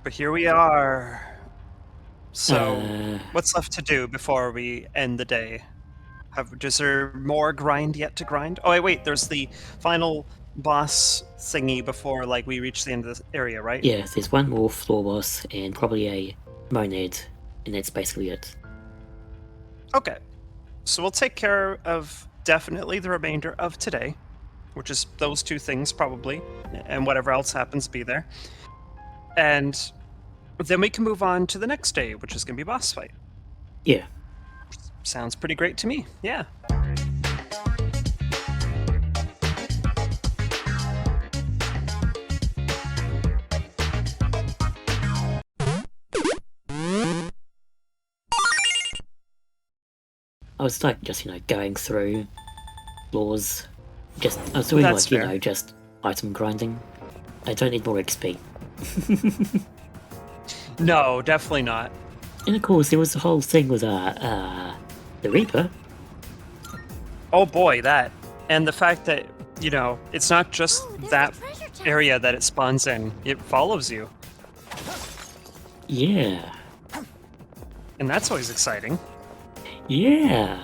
But here we are. So, Uh, what's left to do before we end the day? Is there more grind yet to grind? Oh, wait, there's the final boss thingy before, like, we reach the end of the area, right? yeah, there's one more floor boss and probably a monad, and that's basically it. Okay. So we'll take care of definitely the remainder of today, which is those two things probably, and whatever else happens to be there. And then we can move on to the next day, which is going to be boss fight. Yeah. Sounds pretty great to me. Yeah. I was like just, going through floors. I was doing That's like, fair. just item grinding. I don't need more XP. No, definitely not. And of course, there was the whole thing with the Reaper. Oh boy, that. And the fact that, it's not just that area that it spawns in, it follows you. Yeah. And that's always exciting. Yeah.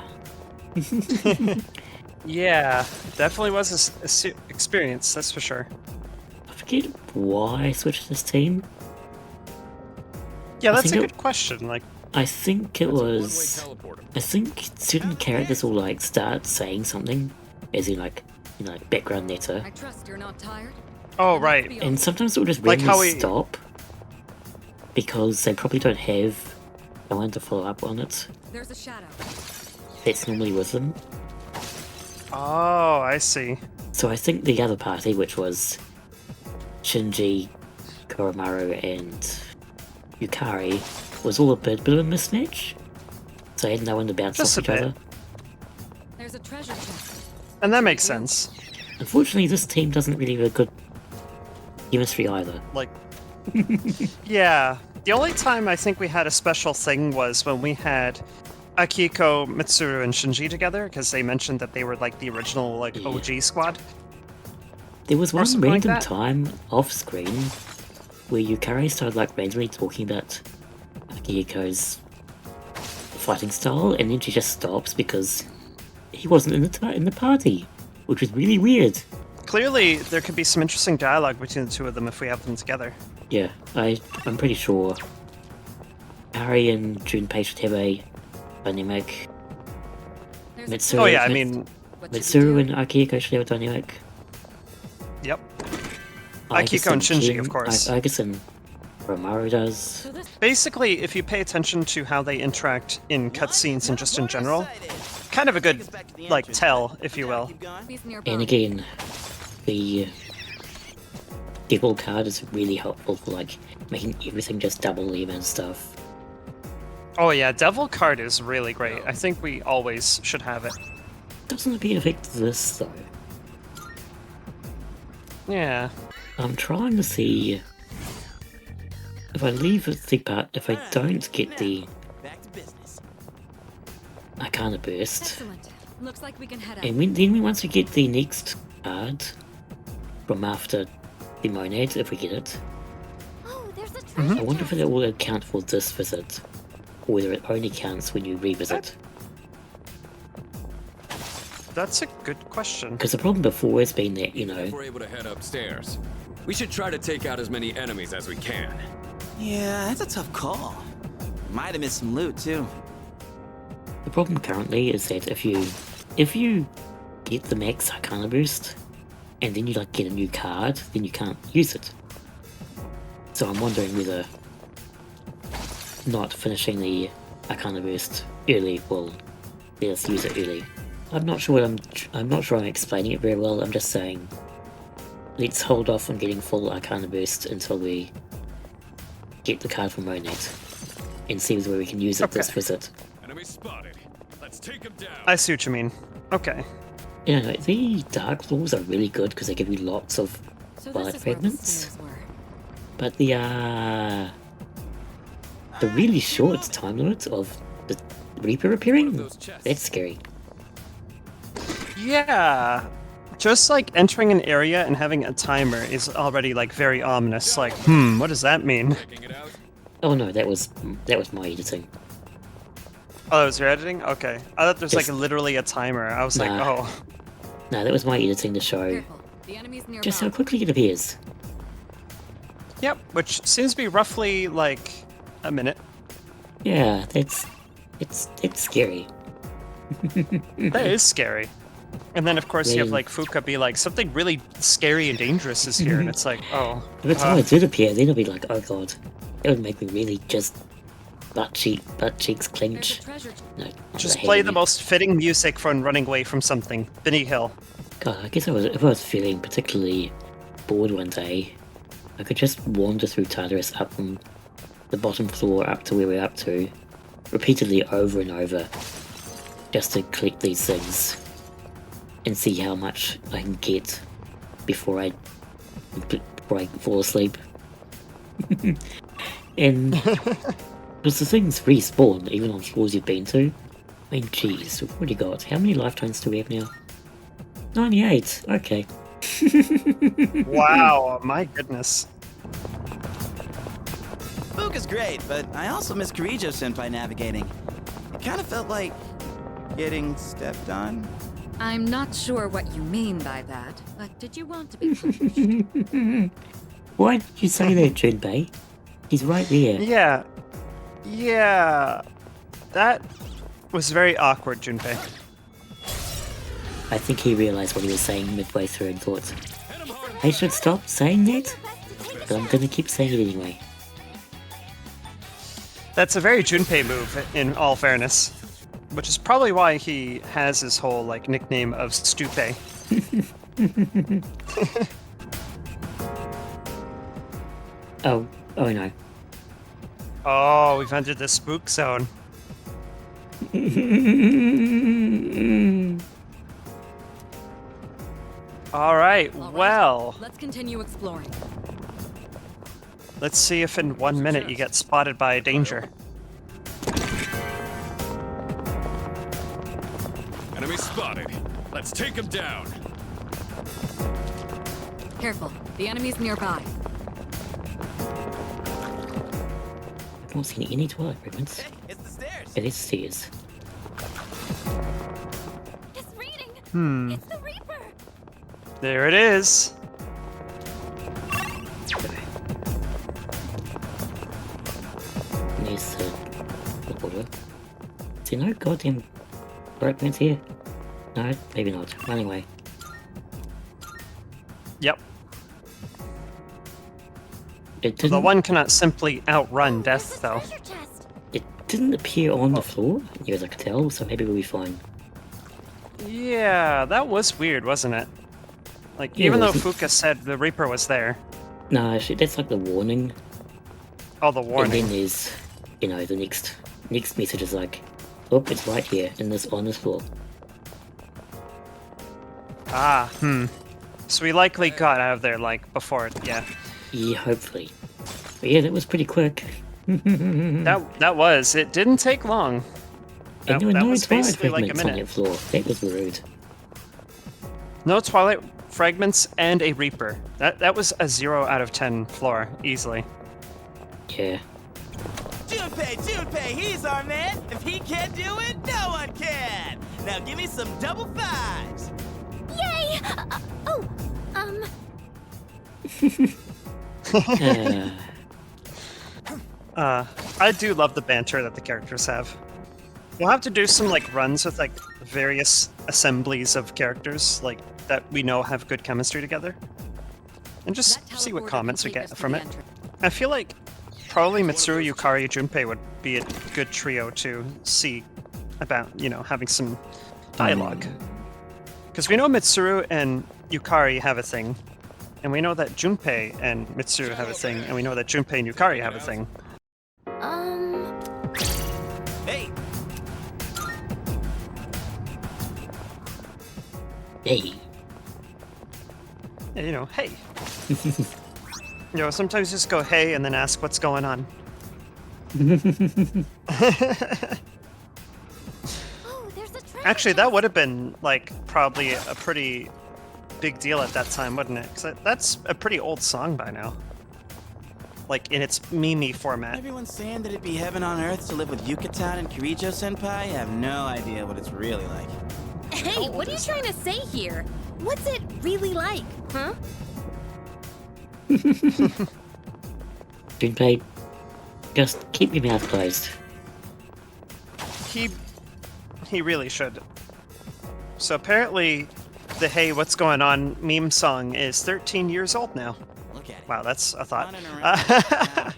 Yeah, definitely was a experience, that's for sure. I forget why I switched this team. Yeah, I that's a think good question. Like, I think it was. I think certain characters will like start saying something, as in like background letter, I trust you're not tired. oh right, and sometimes it'll just Like randomly how we- stop because they probably don't have someone to follow up on it. There's a shadow. That's normally with them. oh, I see. So I think the other party, which was Shinji, Koromaru, and Yukari, was all a bit of a mismatch. So I had no one to bounce Just off a each bit. other. There's a treasure chest. And that makes sense. Unfortunately, this team doesn't really have a good chemistry either. Like, yeah. The only time I think we had a special thing was when we had Akiko, Mitsuru, and Shinji together, because they mentioned that they were like the original Yeah. OG squad. There was one something like random that. time off screen where Yukari started like randomly talking about Akiko's fighting style, and then she just stops because he wasn't in the party, which was really weird. Clearly, there could be some interesting dialogue between the two of them if we have them together. Yeah, I'm pretty sure Harry and Junpei should have a dynamic. There's Mitsuru, Oh yeah, I mean, What should Mitsuru we and Akiko should have a dynamic. yep. I guess Akiko and Shinji, Jin- of course. I guess and Romaru does. So this Basically, if you pay attention to how they interact in cutscenes and just in general, kind of a good, like, tell, if you will. piece nearby. And again, the Devil card is really helpful for like making everything just double even and stuff. Oh yeah, Devil card is really great. I think we always should have it. Doesn't appear to affect this though. Yeah. I'm trying to see if I leave the part, if I don't get the Back to business. Arcana burst, Excellent. Looks like we can head out. and once we get the next card from after the monad, if we get it, Oh, there's a Mm-hmm. treasure I wonder if chest. it will account for this visit, or whether it only counts when you revisit. That's a good question. Because the problem before has been that, If we're able to head upstairs, we should try to take out as many enemies as we can. Yeah, that's a tough call. Might have missed some loot too. the problem currently is that if you get the max Arcana boost, and then you like get a new card, then you can't use it. So I'm wondering whether not finishing the Arcana boost early will let us use it early. I'm not sure I'm explaining it very well. I'm just saying let's hold off on getting full Arcana boost until we get the card from Monad and see whether we can use it this Okay. visit. Enemy spotted. Let's take him down. I see what you mean. Okay. The Dark Laws are really good because they give you lots of So bullet this is where the fragments. stairs were. But the really short time limit of the Reaper appearing, those chests. that's scary. Yeah. Just like entering an area and having a timer is already like very ominous. Like, what does that mean? Checking it out. Oh no, that was my editing. Oh, that was your editing? Okay. I thought there's like Yes. literally a timer. I was like, Nah. oh. No, that was my editing to show Careful. The enemy's nearby. just how quickly it appears. Yep, which seems to be roughly like a minute. Yeah, it's scary. That is scary. And then, of course, you have Really? like Fuka be like, something really scary and dangerous is here. And it's like, oh. If it's how it did appear, then it'll be like, oh god. It would make me really just butt cheeks There's clench. a treasure. No, Just I hate play it. the most fitting music for running away from something. Benny Hill. God, I guess if I was feeling particularly bored one day, I could just wander through Tartarus up from the bottom floor up to where we're up to, repeatedly over and over, just to collect these things and see how much I can get before I fall asleep. And because the things respawn even on floors you've been to. I mean, jeez, we've already got how many lifetimes do we have now? 98. Okay. Wow, my goodness. Fuka's great, but I also miss Kirijo-senpai navigating. It kind of felt like getting stepped on. I'm not sure what you mean by that, but did you want to be punished? Why did you say that, Junpei? He's right there. Yeah. Yeah. That was very awkward, Junpei. I think he realized what he was saying midway through and thought, I should stop saying that, but I'm gonna keep saying it anyway. That's a very Junpei move, in all fairness. Which is probably why he has his whole, like, nickname of Stupe. Oh no. Oh, we've entered the spook zone. Alright, All right, well, let's continue exploring. let's see if in 1 minute you get spotted by a danger. Enemy spotted. Let's take him down. Careful. The enemy's nearby. I've not seen any toilet fragments. Hey, it's the stairs. It is stairs. It's reading. It's the Reaper. There it is. And there's the water. Is there no goddamn fragments here? No, maybe not. Run away. Yep. It The didn't. one cannot simply outrun death, though. Treasure chest. It didn't appear on the floor, near as I could tell. So maybe we'll be fine. Yeah, that was weird, wasn't it? Like, Yeah, even though wasn't- Fuka said the Reaper was there. No, actually, that's like the warning. Oh, the And warning. then there's, the next message is like, oh, it's right here in this on this floor. Ah, So we likely got out of there, like, before it, yeah. Yeah, hopefully. But yeah, that was pretty quick. That was. It didn't take long. And there were no was twilight basically like a fragments on that minute. floor. That was rude. No Twilight fragments and a Reaper. That was a 0 out of 10 floor, easily. Yeah. Junpei, he's our man. If he can't do it, no one can. Now give me some double fives. Yay! I do love the banter that the characters have. We'll have to do some, like, runs with, like, various assemblies of characters, like, that we know have good chemistry together. And just That see what teleporter comments we can take get us to from the it. entrance. I feel like probably Mitsuru, Yukari, Junpei would be a good trio to see about, having some dialogue. Because we know Mitsuru and Yukari have a thing, and we know that Junpei and Mitsuru have a thing, and we know that Junpei and Yukari have a thing. Hey, Hey. And, hey. Sometimes just go hey and then ask what's going on. Oh, there's a treasure Actually, that would have been, like, probably a pretty big deal at that time, wouldn't it? Because that's a pretty old song by now. Like, in its meme format. Everyone's saying that it'd be heaven on earth to live with Yucatan and Kirijo-senpai. I have no idea what it's really like. Hey, what are you trying to say here? What's it really like, huh? Junpei, just keep your mouth closed. He really should. So apparently, the "Hey, what's going on" meme song is 13 years old now. Look at it. Wow, that's a thought. Running around.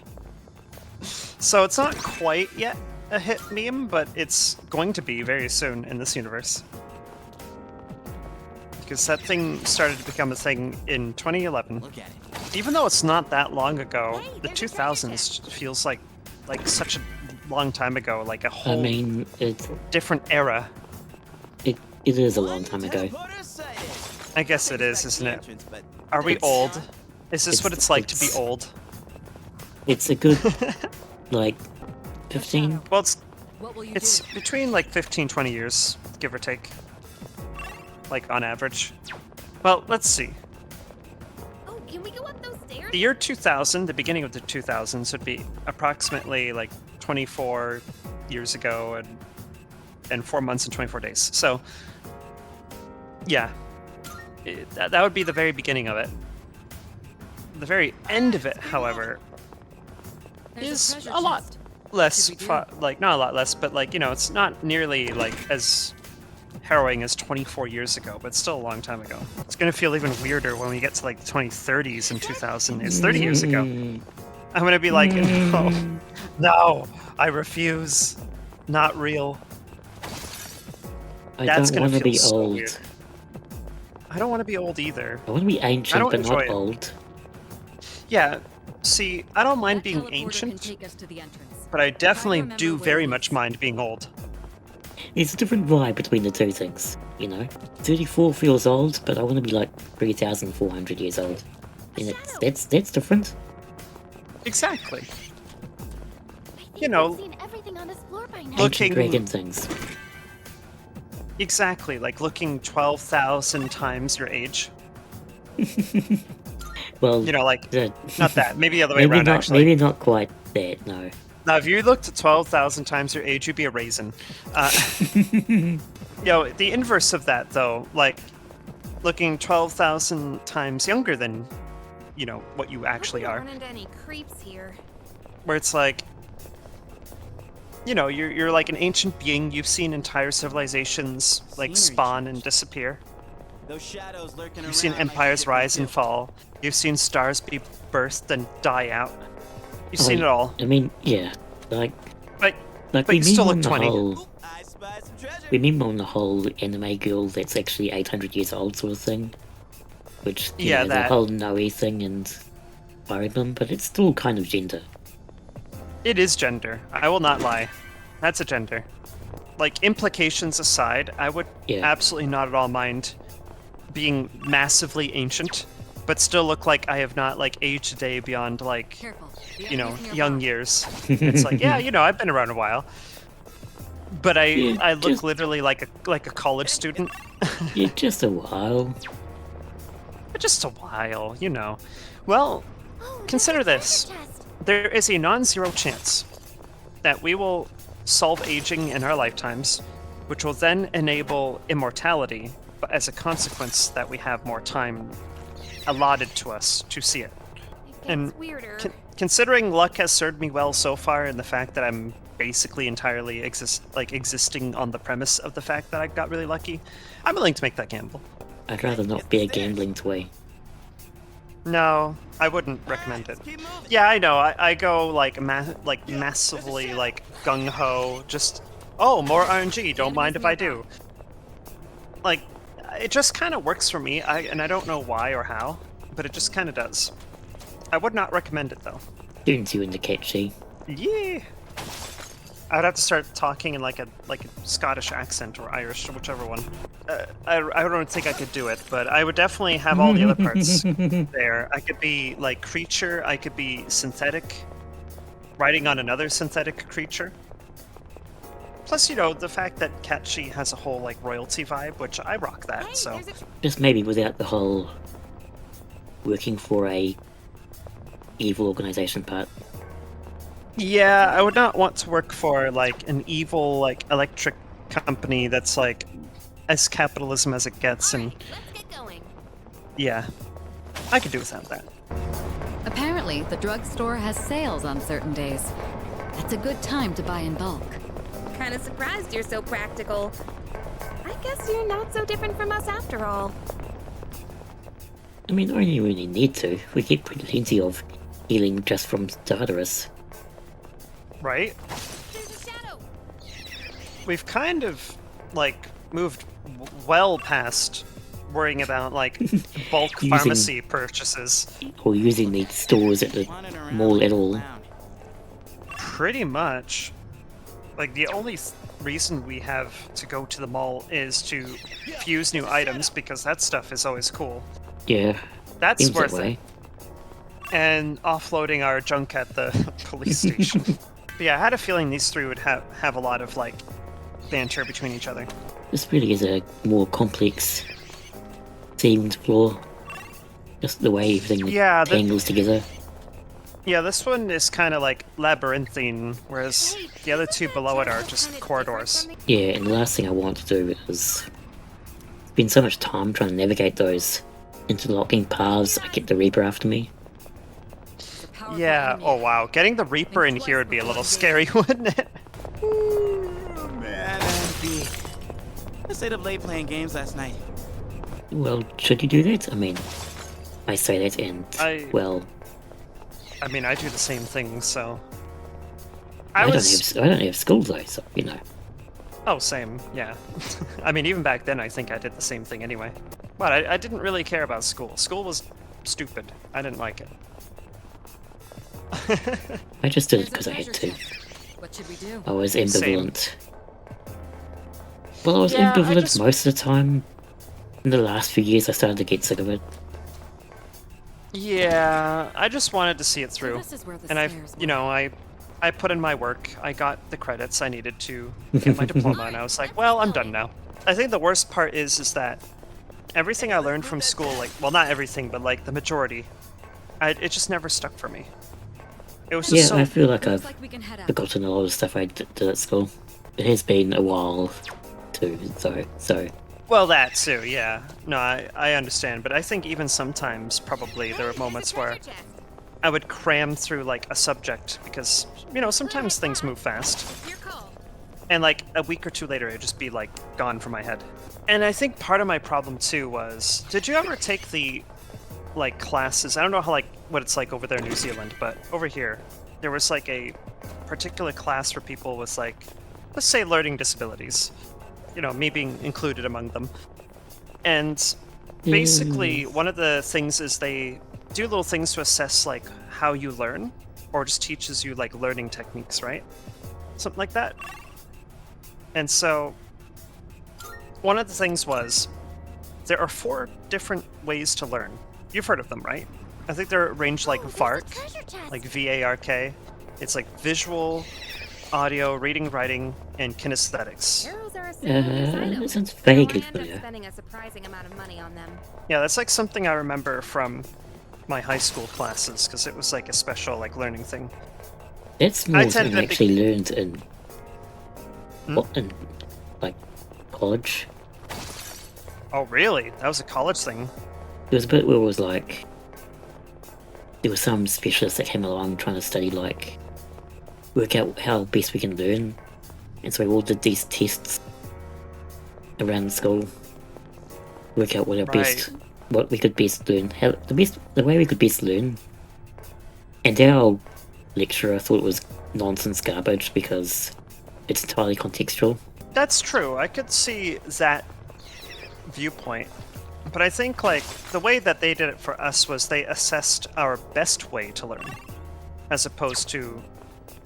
So it's not quite yet a hit meme, but it's going to be very soon in this universe. Because that thing started to become a thing in 2011. Look at it. Even though it's not that long ago, Hey, the there's a 2000s feels like such a long time ago, like a I whole mean, it different era. is a long time ago. Teleporter sighted. I guess it is, isn't it? Entrance, but Are we It's- old? Is this what it's like to be it's- old? It's a good, like, 15. Well, What will you it's do? between like 15, 20 years, give or take. Like on average. Well, let's see. Oh, can we go up those stairs? The year 2000, the beginning of the 2000s, would be approximately like 24 years ago and 4 months and 24 days. So, yeah, that would be the very beginning of it. The very end of it, however, There's is treasure a lot chest. less, Should we do? like not a lot less, but like, you know, it's not nearly like as harrowing as 24 years ago, but still a long time ago. It's gonna feel even weirder when we get to like the 2030s in 2000. It's 30 years ago. Mm, I'm gonna be like, no, I refuse. Not real. I That's don't gonna want to feel be so old. weird. I don't want to be old either. I want to be ancient, don't but not enjoy it. old. Yeah, see, I don't mind That being teleporter can ancient, take us to the entrance. but I definitely remember do where very it much is. mind being old. There's a different vibe between the two things, you know? 34 feels old, but I want to be like 3,400 years old. And that's different. Exactly. I think You know, we've seen everything on this floor by now. Looking- Ancient dragon things. Exactly, like looking 12,000 times your age. Well, You know, like, the- not that, maybe the other way maybe around, not, actually. maybe not quite that. No. Now, if you looked at 12,000 times your age, you'd be a raisin. You know, the inverse of that, though, like looking 12,000 times younger than, you know, what you actually Hope we are, don't run into any creeps here. where it's like, you know, you're like an ancient being. You've seen entire civilizations like Scenery spawn and change. disappear. those shadows lurking around. You've seen might empires be different rise and too. fall. You've seen stars be birthed and die out. You've seen Oh, it all. I mean, yeah. Like But we you still meme look on 20. the whole. Ooh, I spy some treasure. We meme on the whole anime girl that's actually 800 years old sort of thing. Which, you Yeah, know, the that. whole Noe thing and Fire Emblem, but it's still kind of gender. It is gender. I will not lie. That's a gender. Like, implications aside, I would Yeah. absolutely not at all mind being massively ancient, but still look like I have not, like, aged a day beyond, like, Careful. you know, young years. It's like, yeah, you know, I've been around a while. But I Yeah, look just- literally like a college student. Yeah, just a while. Just a while, you know. Well, Oh, there's consider a this. treasure chest. There is a non-zero chance that we will solve aging in our lifetimes, which will then enable immortality, but as a consequence that we have more time allotted to us to see it. It gets And weirder. Considering luck has served me well so far, and the fact that I'm basically entirely existing on the premise of the fact that I got really lucky, I'm willing to make that gamble. I'd rather not be a gambling toy. No, I wouldn't recommend it. Keep moving. Yeah, I know. I go like massively like gung ho. Just more RNG. Don't mind if I do. Like, it just kind of works for me. And I don't know why or how, but it just kind of does. I would not recommend it though. Tunes you into catchy. Yeah. I would have to start talking in like a Scottish accent or Irish, or whichever one. I don't think I could do it, but I would definitely have all the other parts there. I could be like creature. I could be synthetic, riding on another synthetic creature. Plus, you know, the fact that Catchy has a whole like royalty vibe, which I rock that. Hey, So there's a Just maybe without the whole working for a evil organization part. yeah, I would not want to work for like an evil like electric company that's like as capitalism as it gets, and Alright, let's get going. yeah, I could do without that. Apparently, the drugstore has sales on certain days. That's a good time to buy in bulk. Kinda surprised you're so practical. I guess you're not so different from us after all. I mean, only really need to. We get plenty of healing just from Tartarus. Right? There's a shadow! We've kind of like moved well past worrying about like bulk Using- pharmacy purchases. Or using the stores at the Wandering around mall like a at all. clown. Pretty much. Like the only reason we have to go to the mall is to fuse new items because that stuff is always cool. Yeah, That's seems that worth way. it. And offloading our junk at the police station. But yeah, I had a feeling these three would have a lot of like banter between each other. This really is a more complex themed floor. Just the way everything Yeah, tangles together. Yeah, this one is kind of like labyrinthine, whereas the other two below it are just corridors. Yeah, and the last thing I want to do is spend so much time trying to navigate those interlocking paths. I get the Reaper after me. Yeah, oh wow, getting the Reaper in here would be a little scary, wouldn't it? Man, Andy. I stayed up late playing games last night. Well, should you do that? I mean, I say that and, well, I mean, I do the same thing, so... I don't have school though, so, you know. Oh, same, yeah. I mean, even back then, I think I did the same thing anyway. But I didn't really care about school. School was stupid. I didn't like it. I just did it because I had to. What should we do? I was Same. ambivalent. Well, I was Yeah, I ambivalent just- most of the time. In the last few years, I started to get sick of it. Yeah, I just wanted to see it through. This is where the And I, stairs you know, I put in my work. I got the credits I needed to get my diploma, and I was like, well, I'm done now. I think the worst part is that everything I learned from school, like, well, not everything, but like the majority, it just never stuck for me. It was just Yeah, so. I feel like Looks I've like we can head out. forgotten a lot of stuff I did at school. It has been a while, too, so... Well, that too, yeah. No, I understand, but I think even sometimes, probably, there were moments where I would cram through like a subject because, you know, sometimes things move fast. Your call. And like a week or two later, it'd just be like gone from my head. And I think part of my problem too was, did you ever take the like classes? I don't know how like what it's like over there in New Zealand, but over here, there was like a particular class for people with like, let's say, learning disabilities. You know, me being included among them. And basically, one of the things is they do little things to assess like how you learn, or just teaches you like learning techniques, right? Something like that. And so, one of the things was, there are 4 different ways to learn. You've heard of them, right? I think they're arranged like Oh, there's VARK, a treasure chest. like VARK. It's like visual, audio, reading, writing, and kinesthetics. Arrows are a serious item. That sounds So vaguely I end up familiar. spending a surprising amount of money on them. Yeah, that's like something I remember from my high school classes, because it was like a special like learning thing. That's more I tend something to I think- actually learned in... Hmm? What, in, like, college. Oh, really? That was a college thing. There was a bit where it was like... There was some specialist that came along trying to study, like... Work out how best we can learn. And so we all did these tests around school. Work out what our best... What we could best learn. How, the way we could best learn. And our lecturer thought it was nonsense garbage because it's entirely contextual. That's true. I could see that viewpoint. But I think like the way that they did it for us was they assessed our best way to learn, as opposed to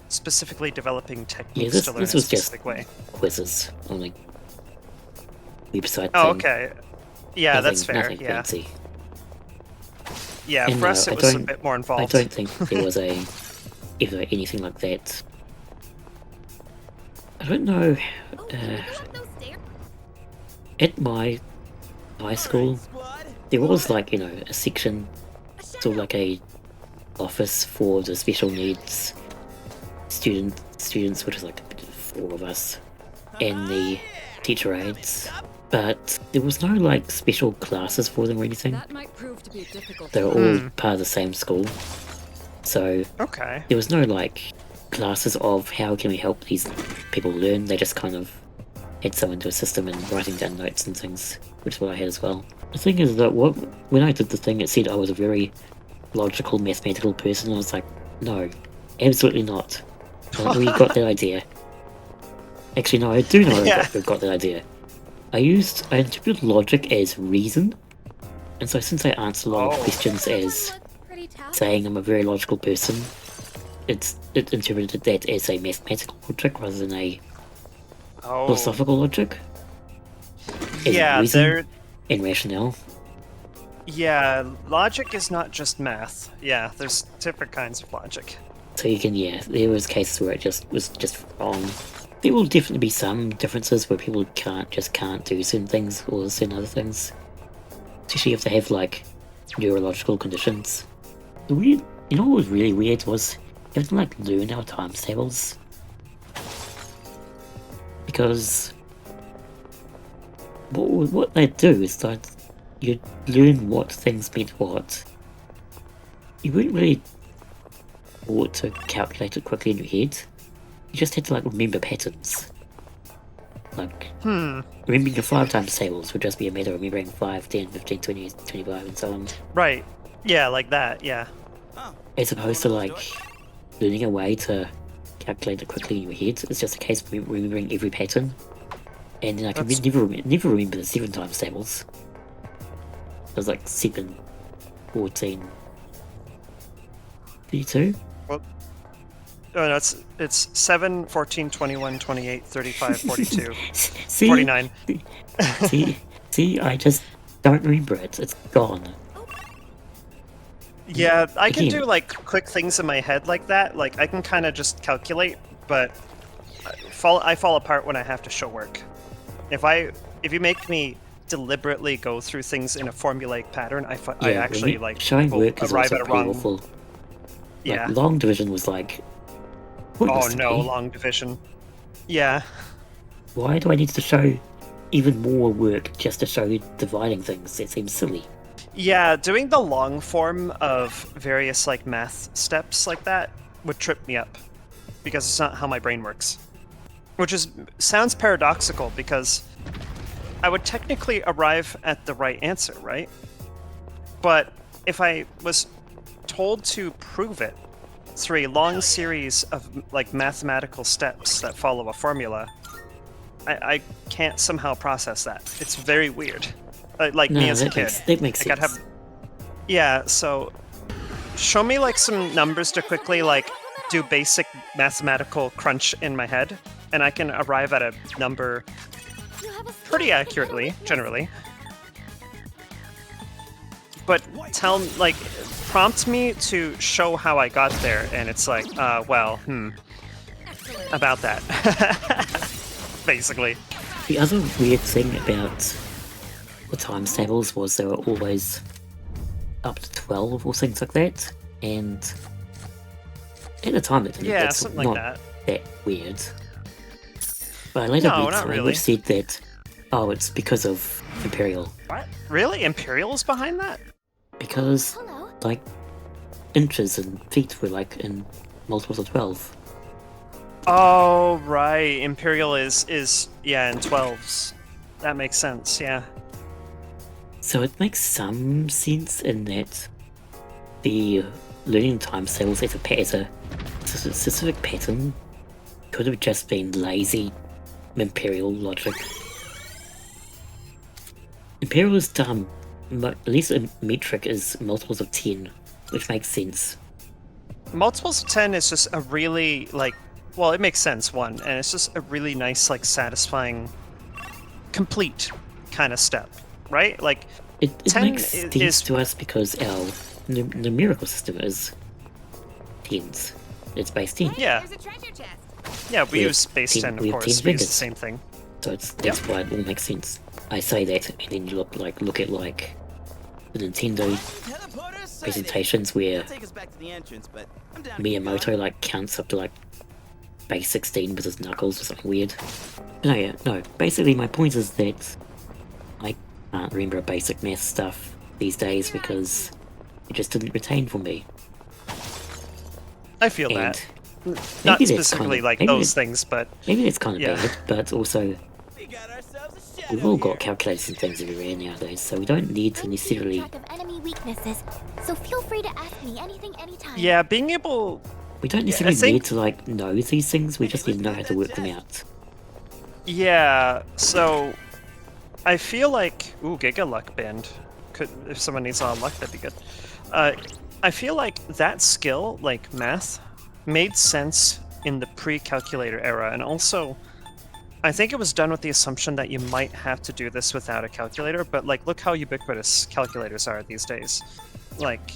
specifically developing techniques this- to learn this a was just- specific way. Quizzes on a website Oh, thing. okay. Yeah, that's fair. Nothing Yeah, fancy. yeah. And For us, no, it I was a don't- bit more I involved. don't think there was ever anything like that. I don't know. Oh, can you go up those stairs? At my high school, there was like, you know, a section, sort of like a office for the special needs students, which is like 4 of us, and the teacher aides. But there was no like special classes for them or anything. That might prove to be difficult. They were all part of the same school. So Okay. there was no like classes of how can we help these people learn. They just kind of had someone to assist them in writing down notes and things, which is what I had as well. The thing is that when I did the thing, it said I was a very logical, mathematical person. I was like, no, absolutely not. I don't know where you got that idea. Actually, no, I do know Yeah. where I got that idea. I interpreted logic as reason, and so since I answered a lot of Oh. questions as Looks pretty talented. saying I'm a very logical person, it interpreted that as a mathematical logic rather than a Oh. philosophical logic. As Yeah, reason there. and rationale. Yeah, logic is not just math. Yeah, there's different kinds of logic. So you can, yeah, there was cases where it was just wrong. There will definitely be some differences where people can't do certain things or certain other things. Especially if they have like neurological conditions. The weird, you know what was really weird was having to like learn our times tables. Because what they do is that you learn what things meant what. You weren't really taught to calculate it quickly in your head. You just had to like remember patterns. Like remembering your 5 times tables would just be a matter of remembering 5, 10, 15, 20, 25 and so on. Right. Yeah, like that. Yeah. As opposed to like learning a way to calculate it quickly in your head. It's just a case of remembering every pattern. And then I can That's- never remember the 7 times tables. It was like 7, 14, 32. Oh, no, it's 7, 14, 21, 28, 35, 42, See? 49. See, I just don't remember it. It's gone. Yeah, I can Again. do like quick things in my head like that. Like I can kind of just calculate, but I fall apart when I have to show work. If you make me deliberately go through things in a formulaic pattern, I actually like showing will work is arrive also at a pretty wrong. awful. Like, Yeah. long division was like. Oh pointless to no, me. long division. Yeah. Why do I need to show even more work just to show dividing things? It seems silly. Yeah, doing the long form of various like math steps like that would trip me up because it's not how my brain works. Which sounds paradoxical because I would technically arrive at the right answer, right? But if I was told to prove it through a long series of like mathematical steps that follow a formula, I can't somehow process that. It's very weird. Like No, me as a that kid. makes Like, sense. Yeah, so show me like some numbers to quickly like do basic mathematical crunch in my head, and I can arrive at a number You have a pretty accurately, generally. But prompt me to show how I got there, and it's like, about that. Basically. The other weird thing about the times tables was they were always up to 12 or things like that, and at the time Yeah, that's something not like that. that weird. But I later No, read not something really. which said that, oh, it's because of Imperial. What? Really? Imperial's behind that? Because, Hello. like, inches and feet were, like, in multiples of 12. Oh, right. Imperial is in 12s. That makes sense, yeah. So it makes some sense in that the learning times tables as a specific pattern could have just been lazy Imperial logic. Imperial is dumb. At least a metric is multiples of 10, which makes sense. Multiples of 10 is just a really, like, well, it makes sense, one, and it's just a really nice, like, satisfying, complete kind of step, right? Like, It 10 makes sense is- to us because our numerical system is tens. It's base 10. Yeah. There's a treasure chest. Yeah, we We have use base 10 10, of we have course. 10 We use the fingers. same thing. So that's why it all makes sense. I say that, and then you look at like the Nintendo Teleporter sighted. presentations where It'll take us back to the entrance, but I'm down to keep Miyamoto going. like counts up to like base 16 with his knuckles or something weird. No. Basically, my point is that I can't remember basic math stuff these days because it just didn't retain for me. I feel And that. maybe Not that's specifically kinda- like maybe those that- things, but Maybe that's kind of Yeah. bad, but also We got ourselves a shadow we've all here. got calculators and things everywhere nowadays, so we don't need to I'm keeping necessarily. track of enemy weaknesses, so feel free to ask me anything anytime. yeah, being able. We don't I necessarily think- need to like know these things. We just need to know how to work them out. Yeah, so I feel like. Ooh, Giga Luck Band. If someone needs all luck, that'd be good. I feel like that skill, like math, made sense in the pre-calculator era, and also I think it was done with the assumption that you might have to do this without a calculator, but like look how ubiquitous calculators are these days. Like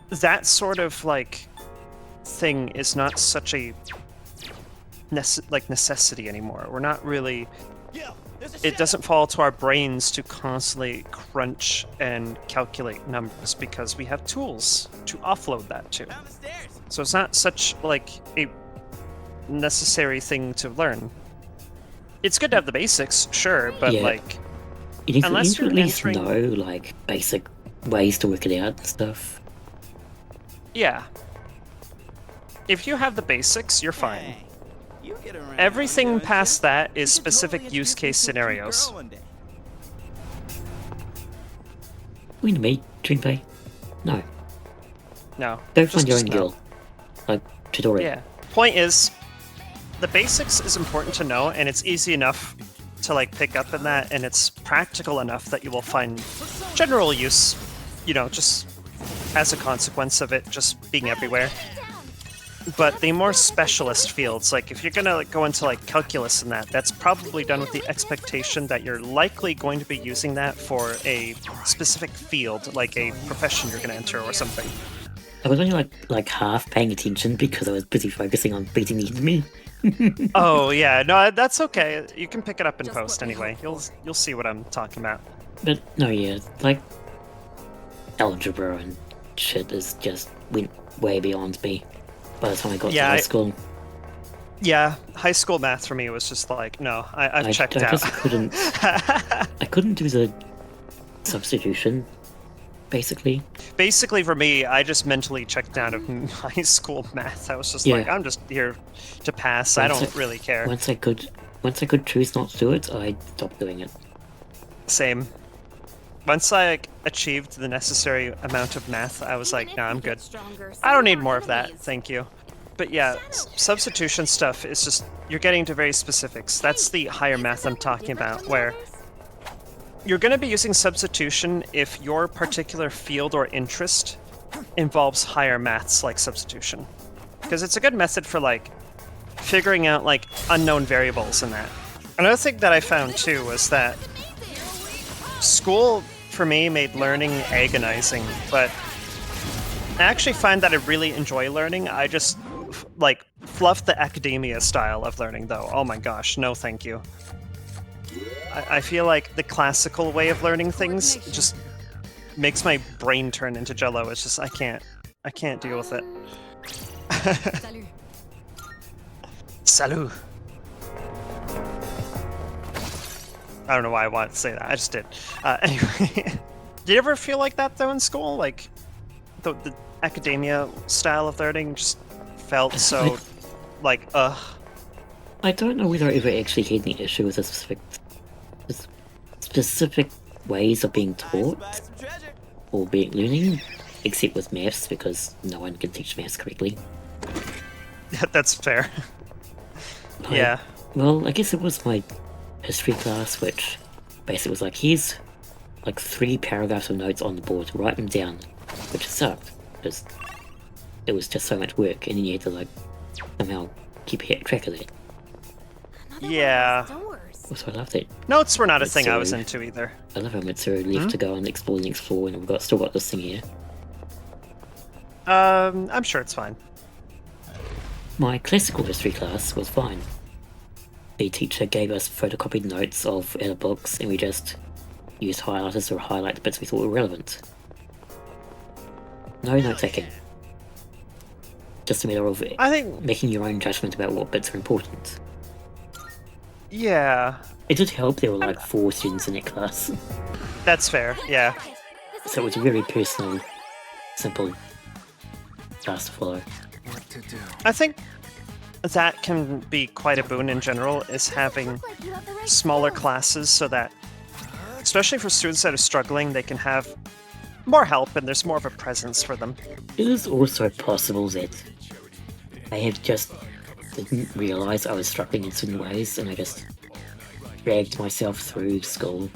that sort of like thing is not such a necessity anymore. We're not really. Yo, there's a It shadow. doesn't fall to our brains to constantly crunch and calculate numbers because we have tools to offload that to. Down the stairs. So it's not such like a necessary thing to learn. It's good to have the basics, sure, but Yeah. like You need to, Unless you need to you're at least entering- know like basic ways to work it out and stuff. yeah. If you have the basics, you're fine. Hey, you get around, Everything don't past you? that You is should totally specific introduce use me case to a cute scenarios. girl one day. We to meet Junpei? No. No. Go just- find your own just no. girl. Like Chidori. Yeah. Point is, the basics is important to know, and it's easy enough to like pick up in that, and it's practical enough that you will find general use, just as a consequence of it just being everywhere. But the more specialist fields, like if you're gonna go into like calculus and that's probably done with the expectation that you're likely going to be using that for a specific field, like a profession you're gonna enter or something. I was only like half paying attention because I was busy focusing on beating the enemy. Oh yeah, no, that's okay. You can pick it up in post anyway. You'll see what I'm talking about. But no, yeah, like algebra and shit is just went way beyond me by the time I got to Yeah, high school. Yeah, high school math for me was just like, no, I've checked I out. just couldn't do the substitution, basically. Basically, for me, I just mentally checked out of high school math. I was just like, Yeah. I'm just here to pass. I Once don't really care. Once I could choose not to do it, I stopped doing it. Same. Once I achieved the necessary amount of math, I was like, nah, I'm good. I don't need more of that, thank you. But yeah, substitution stuff is just, you're getting to very specifics. That's the higher math I'm talking about, where you're going to be using substitution if your particular field or interest involves higher maths like substitution. Because it's a good method for like figuring out like unknown variables in that. Another thing that I found too was that school for me made learning agonizing, but I actually find that I really enjoy learning. I just like fluff the academia style of learning though. Oh my gosh, no thank you. I feel like the classical way of learning things just makes my brain turn into jello. It's just I can't deal with it. Salut. I don't know why I wanted to say that. I just did. Anyway, did you ever feel like that though in school? Like the academia style of learning just felt so like I don't know whether I ever actually had any issue with the specific ways of being taught Spy some treasure. or being learning, except with maths because no one can teach maths correctly. That's fair. Like, Yeah. Well, I guess it was my history class, which basically was like, here's like 3 paragraphs of notes on the board, write them down, which sucked because it was just so much work, and then you had to like somehow keep track of that. Yeah. Also, I love that. Notes were not a It's thing I was so- into either. I love how Mitsuru left to go and explore, and we've still got this thing here. I'm sure it's fine. my classical history class was fine. The teacher gave us photocopied notes of our books, and we just used highlighters to highlight the bits we thought were relevant. No note taking. Just a matter of I think, making your own judgment about what bits are important. yeah, It did help there were like 4 students in that class, that's fair. Yeah. so it was a very personal, simple class to follow. I think that can be quite a boon in general, is having smaller classes so that, especially for students that are struggling, they can have more help and there's more of a presence for them. It is also possible that I had just didn't realise I was struggling in certain ways, and I just dragged myself through school.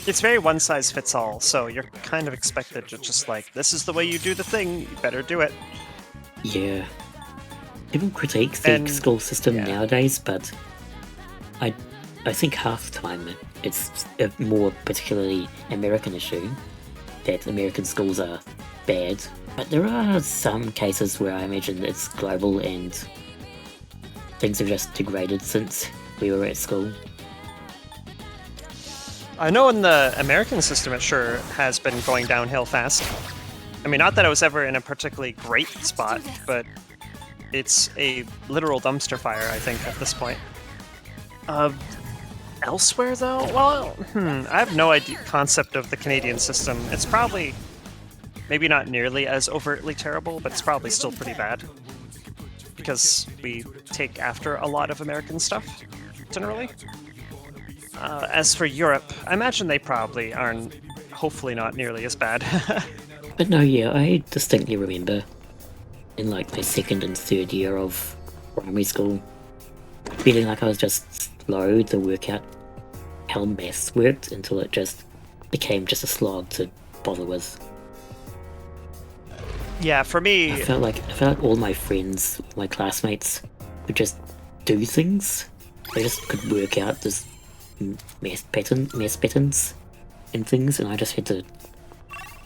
It's very one size fits all, so you're kind of expected to just like, this is the way you do the thing, you better do it. Yeah. People critique the And- school system yeah. nowadays, but I think half the time it's a more particularly American issue that American schools are bad. But there are some cases where I imagine it's global and things have just degraded since we were at school. I know in the American system it sure has been going downhill fast. I mean, not that I was ever in a particularly great spot, but it's a literal dumpster fire, I think, at this point. Elsewhere, though? Well, I have no concept of the Canadian system. It's probably maybe not nearly as overtly terrible, but it's probably still pretty bad. Because we take after a lot of American stuff, generally. As for Europe, I imagine they probably aren't, hopefully not nearly as bad. But no, yeah, I distinctly remember in like my second and third year of primary school feeling like I was just slow to work out how maths worked until it just became just a slog to bother with. Yeah, for me, I felt like all my friends, my classmates, could just do things. They just could work out this math patterns and things, and I just had to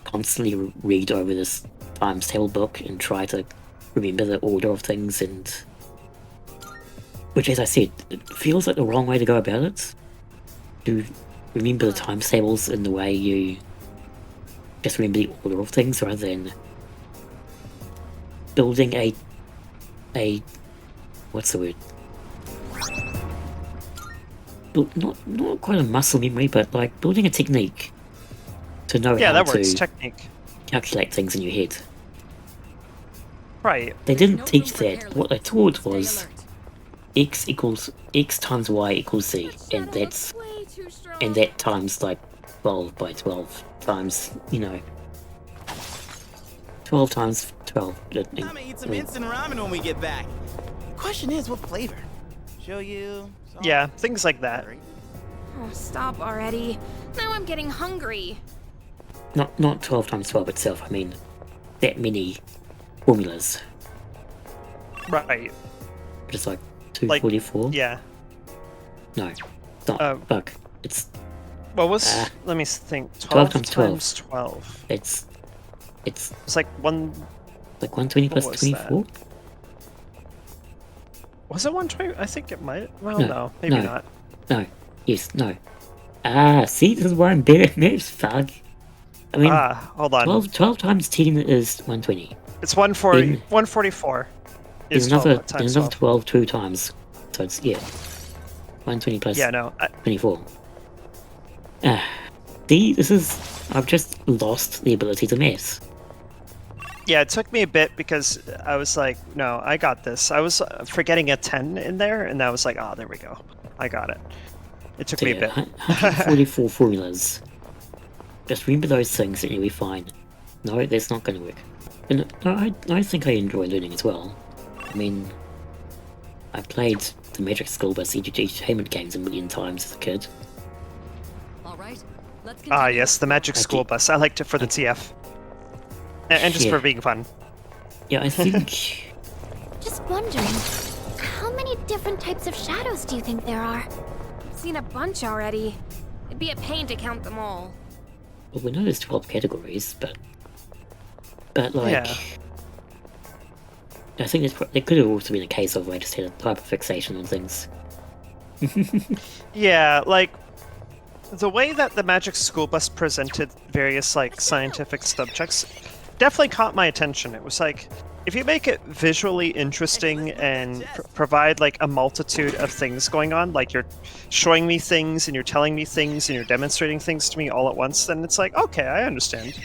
constantly read over this times table book and try to remember the order of things, and which, as I said, it feels like the wrong way to go about it. To remember the times tables in the way you just remember the order of things rather than building a what's the word? Not quite a muscle memory, but like building a technique to know yeah, how that works. to Technique. calculate things in your head. Right. They didn't teach that. What they taught was x times y equals z, and that times like 12 by 12 times, 12 times 12. I'm gonna eat some instant ramen when we get back. The question is, what flavor? Shoyu? Salt? Yeah, things like that. Oh, stop already. Now I'm getting hungry. Not 12 times 12 itself, I mean that many formulas. Right. Just like 244? Yeah. No, it's not. Fuck. It's What was? Let me think. 12 12 times 12. 12. it's It's like one. like 120 plus What was 24? Was it 120? I think it might. Well, No, no, maybe no. not. No. Yes, no. See, this is why I'm better at maths, fuck. I mean, Hold on. 12 times 10 is 120. It's 140. in- 144. There's Is another 12 times 12 12. 2 times. So it's, 120 plus Yeah, no. 24. See, I've just lost the ability to maths. Yeah, it took me a bit because I was like, no, I got this. I was forgetting a 10 in there, and I was like, there we go. I got it. It took So me a yeah, bit. 144 formulas. Just remember those things and you'll be fine. No, that's not going to work. And no, I think I enjoy learning as well. I mean, I played the Magic School Bus Entertainment games a million times as a kid. All right, let's continue. Yes, the Magic I School keep- Bus. I liked it for the TF. And just Yeah. for being fun. Yeah, I think Just wondering, how many different types of shadows do you think there are? I've seen a bunch already. It'd be a pain to count them all. well, we know there's 12 categories, but like Yeah. I think there could have also been a case of I just had a hyperfixation on things. Yeah, like the way that the Magic School Bus presented various like scientific subjects definitely caught my attention. It was like, if you make it visually interesting and provide like a multitude of things going on, like you're showing me things and you're telling me things and you're demonstrating things to me all at once, then it's like, okay, I understand.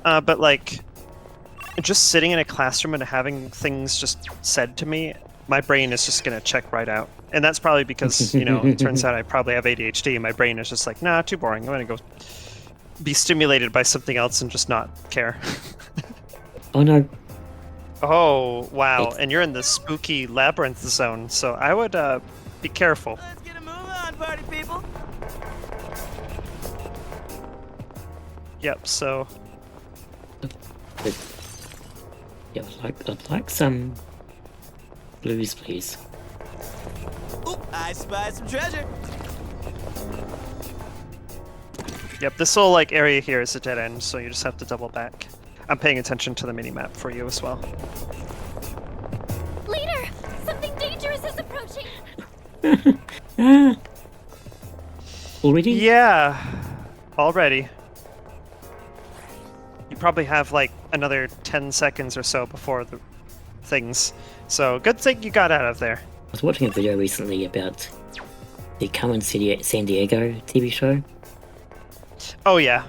But like, just sitting in a classroom and having things just said to me, my brain is just gonna check right out. And that's probably because, you know, it turns out I probably have ADHD and my brain is just like, nah, too boring. I'm gonna go be stimulated by something else and just not care. Oh no. Oh, wow. And you're in the spooky labyrinth zone, so I would be careful. Let's get a move on, party people. Yep, so Yeah, I'd like some blues, please. Ooh, I spy some treasure. yep, this whole like area here is a dead end, so you just have to double back. I'm paying attention to the mini-map for you as well. Leader, something dangerous is approaching. Ah! Already? Yeah, already. You probably have like another 10 seconds or so before the things. So good thing you got out of there. I was watching a video recently about the Carmen San Diego TV show. Oh yeah.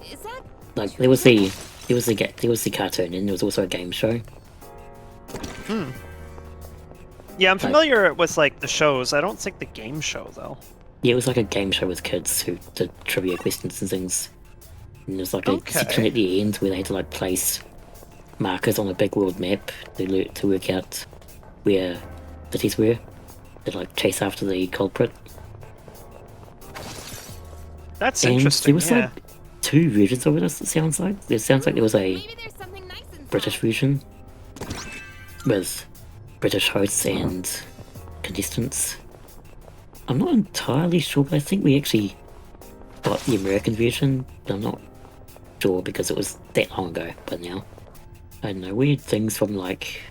Is that Like there was the cartoon and there was also a game show. Yeah, I'm familiar with like the shows. I don't think the game show though. Yeah, it was like a game show with kids who did trivia questions and things. And there's like a section at the end where they had to like place markers on a big world map to work out where cities were. To like chase after the culprit. That's And interesting. there was Yeah. like 2 versions of it, it sounds like. It sounds like there was a maybe there's something nice inside? British version with British hosts and contestants. I'm not entirely sure, but I think we actually got the American version. But I'm not sure because it was that long ago by now. I don't know, weird things from like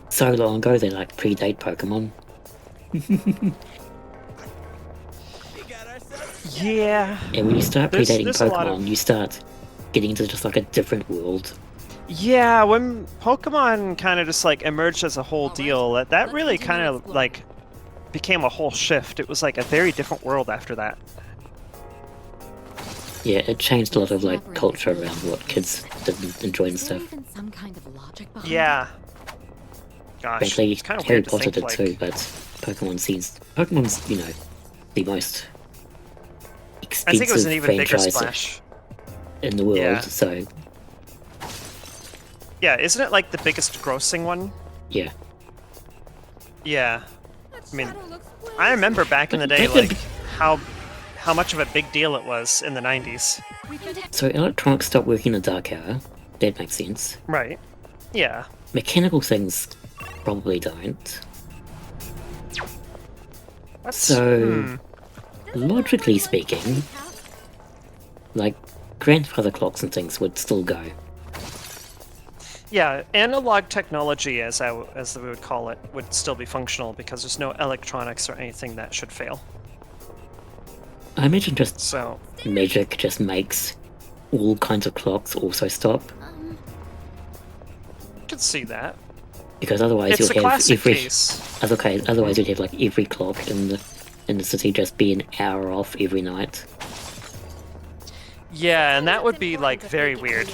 so long ago they like predate Pokemon. We got ourselves. Yeah. And when you start There's- predating there's a lot Pokemon, of- you start getting into just like a different world. Yeah, when Pokemon kind of just like emerged as a whole deal, that really kind of like became a whole shift. It was like a very different world after that. Yeah, it changed a lot of like culture around what kids did enjoy and Is there stuff. even some kind of logic behind Yeah. Gosh, Frankly, it's kind of Harry weird to Potter think did like. too, but Pokemon's, you know, the most I expensive think it was an even bigger franchise splash. in the world, Yeah. so Yeah, isn't it like the biggest grossing one? yeah. Yeah. That I mean, shadow looks way I remember back in the day, That could like how much of a big deal it was in the 90s. So electronics stopped working in the dark hour. That makes sense. Right. Yeah. Mechanical things probably don't. That's, So, logically speaking, like grandfather clocks and things would still go. Yeah, analog technology, as we would call it, would still be functional because there's no electronics or anything that should fail. I imagine just So, magic just makes all kinds of clocks also stop, you could see that. because otherwise It's a you'll have classic every case. otherwise you'd have like every clock in the city just be an hour off every night. Yeah, and that would be like very weird.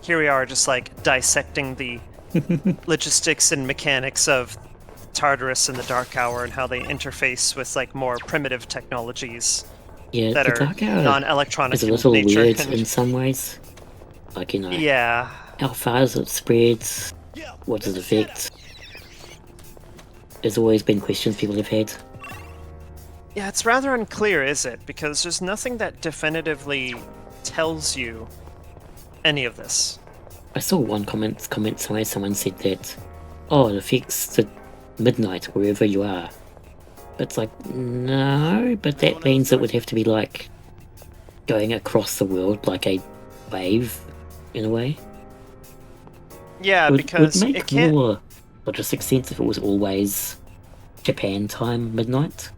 Here we are just like dissecting the logistics and mechanics of Tartarus and the Dark Hour and how they interface with like more primitive technologies Yeah, that the are dark hour non-electronic is a in little nature. weird and- in some ways. Like, you know, Yeah. how far does it spread? What does it affect? There's always been questions people have had. Yeah, it's rather unclear, is it? Because there's nothing that definitively tells you any of this. I saw one comment somewhere, someone said that, oh, it affects the midnight wherever you are. But it's like, no, but that means it would have to be like going across the world like a wave, in a way. Yeah, It would because make it can't. more logistic sense if it was always Japan time midnight.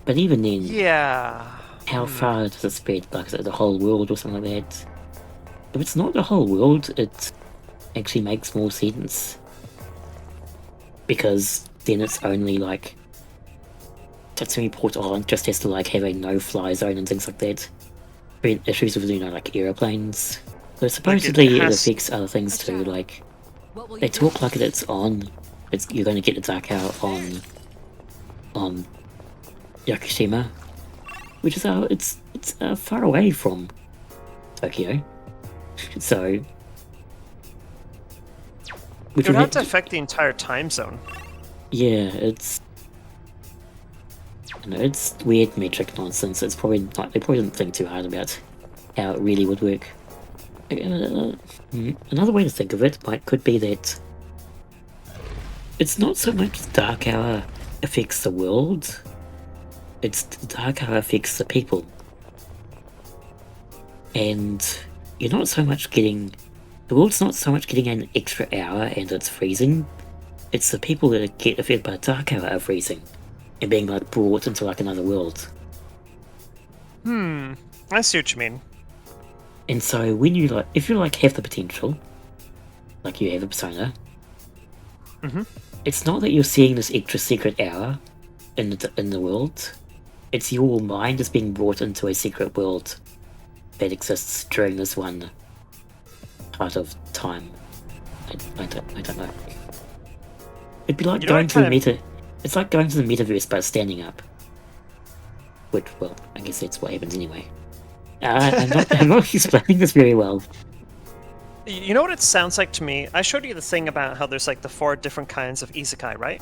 But even then, Yeah. how far does it spread? Like, is it the whole world or something like that? If it's not the whole world, it actually makes more sense. Because then it's only like Tatsumi Port Island just has to like have a no-fly zone and things like that. Prevent issues with, like airplanes. So supposedly it has- affects other things too, like What will they you do? talk like it's on. You're going to get the dark hour on Yakushima, which is it's far away from Tokyo. So, which It would would have to affect the entire time zone. yeah, it's it's weird metric nonsense. It's probably not, they probably didn't think too hard about how it really would work. Another way to think of it could be that it's not so much the dark hour affects the world, it's the dark hour affects the people. And you're not so much getting, the world's not so much getting an extra hour and it's freezing, it's the people that get affected by the dark hour are freezing and being like brought into like another world. I see what you mean. And so when you like, if you like have the potential, like you have a persona, it's not that you're seeing this extra secret hour in the world. It's your mind is being brought into a secret world that exists during this one part of time. I don't know. It'd be like You know going what to the kind of- meta. It's like going to the metaverse but standing up. Which, well, I guess that's what happens anyway. I'm not explaining this very well. You know what it sounds like to me? I showed you the thing about how there's like the 4 different kinds of isekai, right?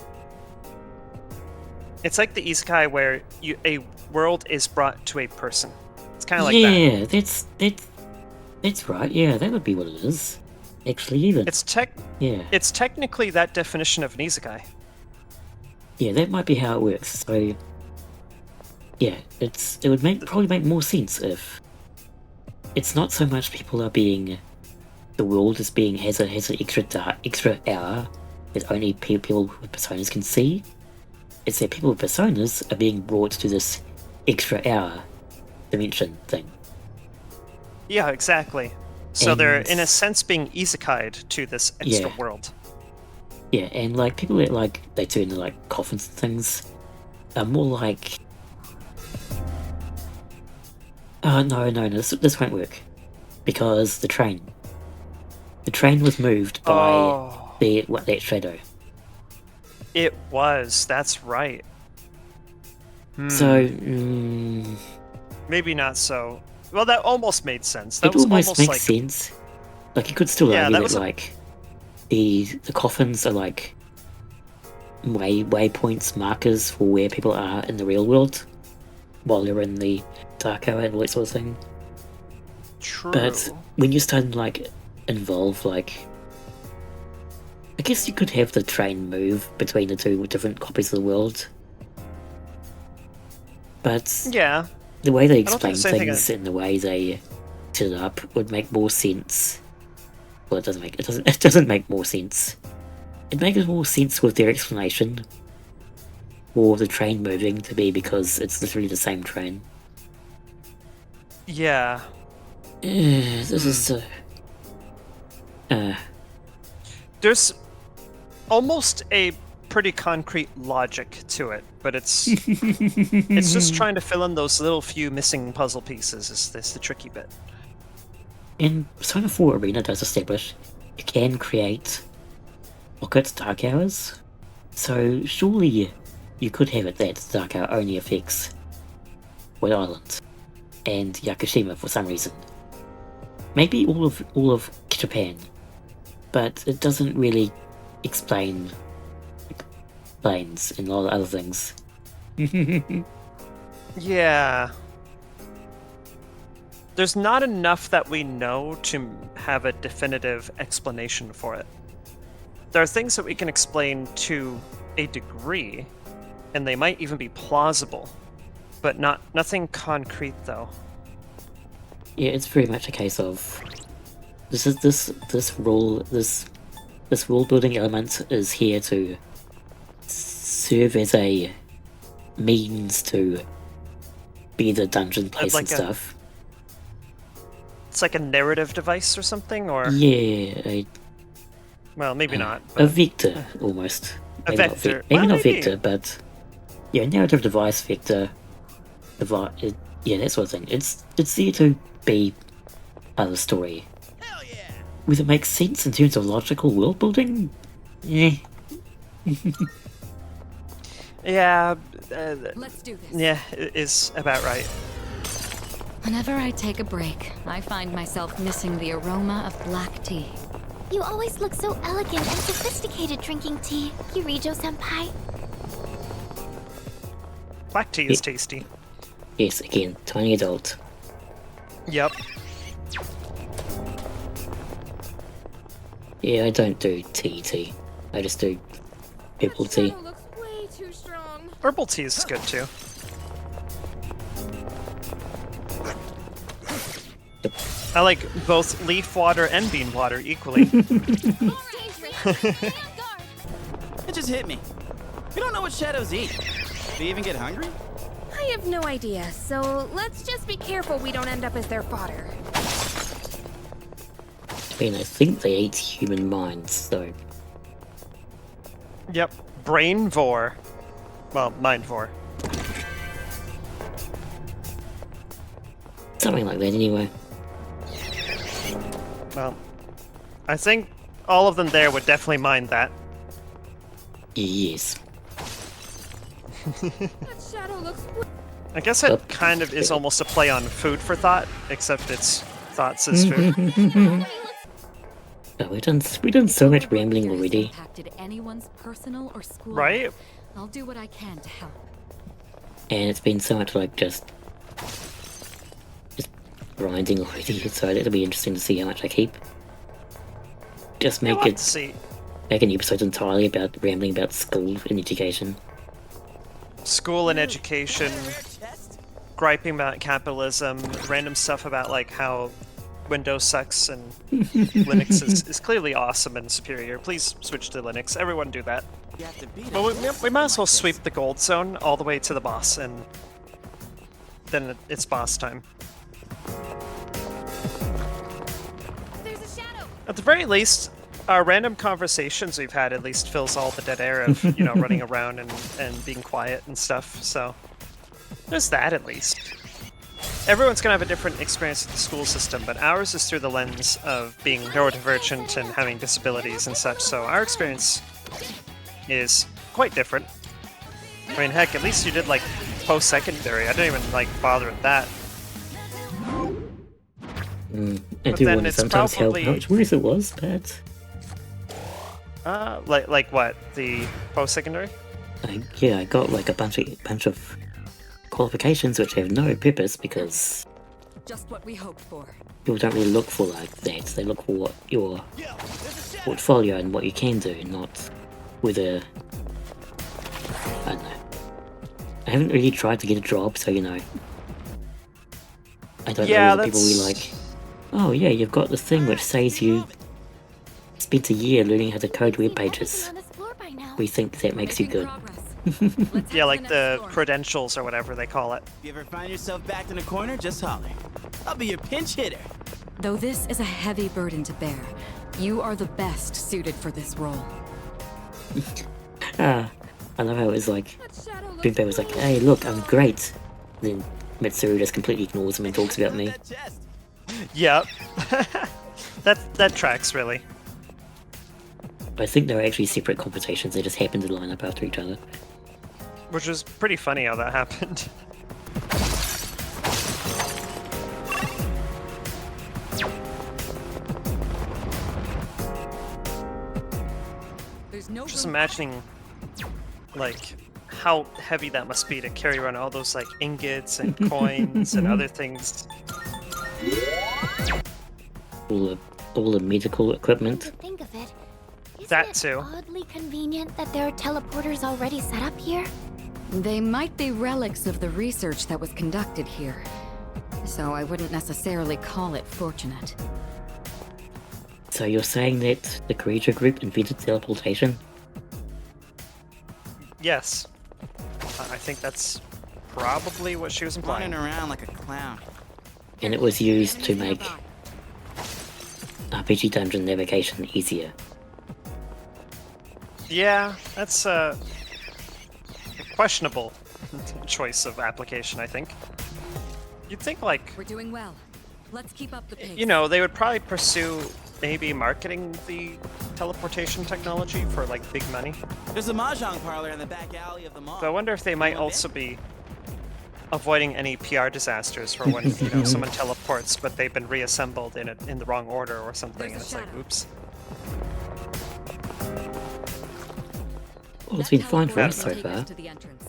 It's like the isekai where a world is brought to a person. It's kind of like that. Yeah, that's right. Yeah, that would be what it is. Actually, even It's technically that definition of an isekai. yeah, that might be how it works. So yeah, it would probably make more sense if it's not so much people are being, the world is being has an extra hour that only people with personas can see. It's that people with personas are being brought to this extra hour dimension thing. Yeah, exactly. So they're And- in a sense being isekai'd to this extra Yeah. world. Yeah, and like people that like they turn into like coffins and things are more like no, this won't work. Because the train was moved by Oh, that shadow. it was. That's right. So Maybe not so. Well, that almost made sense. That it was almost makes like sense. Like you could still Yeah, argue that that was a- like the coffins are like waypoints, markers for where people are in the real world while they're in the dark hour and all that sort of thing. true. But when you start to like involve like, I guess you could have the train move between the two different copies of the world. But yeah, the way they I don't think explain it's anything things and the way they set it up would make more sense. Well, it doesn't make more sense. It makes more sense with their explanation for the train moving to be because it's literally the same train. yeah. This is so. There's almost a pretty concrete logic to it, but it's it's just trying to fill in those little few missing puzzle pieces. Is this the tricky bit? And Persona 4 Arena does establish you can create pocket dark hours, so surely you could have it that dark hour only affects White Island and Yakushima for some reason. Maybe all of Japan, but it doesn't really explain planes and a lot of other things. Yeah. There's not enough that we know to have a definitive explanation for it. There are things that we can explain to a degree, and they might even be plausible, but nothing concrete though. Yeah, it's very much a case of this world building element is here to serve as a means to be the dungeon place like and a- stuff. It's like a narrative device or something, or Yeah, well, maybe not. a But vector almost. A Maybe not vector. maybe Well, not maybe. vector, but yeah, narrative device vector. Yeah, that sort of thing. It's there to be part of the story. Hell yeah! Whether it makes sense in terms of logical world building, yeah. yeah, Let's do this. yeah, it is about right. Whenever I take a break, I find myself missing the aroma of black tea. You always look so elegant and sophisticated drinking tea, Yurijo-senpai. Black tea is tasty. Yes, again, tiny adult. Yep. Yeah, I don't do tea. I just do purple tea. Shadow looks way too strong. Herbal tea is good too. I like both leaf water and bean water equally. Dangerous. It just hit me. We don't know what shadows eat. Do you even get hungry? I have no idea, so let's just be careful we don't end up as their fodder. I mean, I think they eat human minds, so Yep. Brain vor. Well, mind vor. something like that anyway. Well, I think all of them there would definitely mind that. Yes. That shadow looks I guess it kind of is almost a play on food for thought, except it's thoughts as food. Oh, we've done so much rambling already. Impacted anyone's personal or school Right? life. I'll do what I can to help. And it's been so much like just grinding already, so it'll be interesting to see how much I keep. Just Yeah, make we'll have it to see. make an episode entirely about rambling about school and education. School and education, Chest? griping about capitalism, random stuff about like how Windows sucks and Linux is clearly awesome and superior. Please switch to Linux. Everyone do that. You have to beat a Well, boss we might as well like this. sweep the gold zone all the way to the boss, and then it's boss time. There's a shadow. At the very least, our random conversations we've had at least fills all the dead air of, you know, running around and being quiet and stuff, so there's that at least. Everyone's gonna have a different experience with the school system, but ours is through the lens of being neurodivergent and having disabilities and such, so our experience is quite different. I mean, heck, at least you did, like, post-secondary. I didn't even, like, bother with that. I But do then want to it's sometimes help probably- how much worse it was, but Like what? The post-secondary? I got like a bunch of qualifications which have no purpose because Just what we hoped for. people don't really look for like that. They look for what your portfolio and what you can do, not whether I don't know. I haven't really tried to get a job, so you know. I don't Yeah, know whether people will be like, oh yeah, you've got this thing which says you spent a year learning how to code web pages. On this floor by now. We think that makes you Making good. progress. Let's Yeah, head like to the next floor. credentials or whatever they call it. If you ever find yourself backed in a corner, just holler. I'll be your pinch hitter. Though this is a heavy burden to bear, you are the best suited for this role. I love how it was like, That shadow looks Junpei was like, hey look, I'm great. Then Mitsuru just completely ignores him and talks about me. That chest. Yep. that tracks, really. I think they were actually separate competitions, they just happened to line up after each other. Which was pretty funny how that happened. There's no Just room- imagining, like, how heavy that must be to carry around all those, like, ingots and coins and other things. All the medical equipment. To think of it, isn't That it too. oddly convenient that there are teleporters already set up here? They might be relics of the research that was conducted here. So I wouldn't necessarily call it fortunate. So you're saying that the creature group invented teleportation? Yes. I think that's probably what she was implying. Running around like a clown. And it was used to make RPG dungeon navigation easier. Yeah, that's a questionable choice of application, I think. You'd think, like, We're doing well. Let's keep up the pace. you know, they would probably pursue maybe marketing the teleportation technology for, like, big money. There's a mahjong parlor in the back alley of the mall. So I wonder if they might also be avoiding any PR disasters for when, you know, someone teleports, but they've been reassembled in the wrong order or something, and There's it's a like, shadow. oops. Well, it's That been fine for teleport us will so take us far. to the entrance.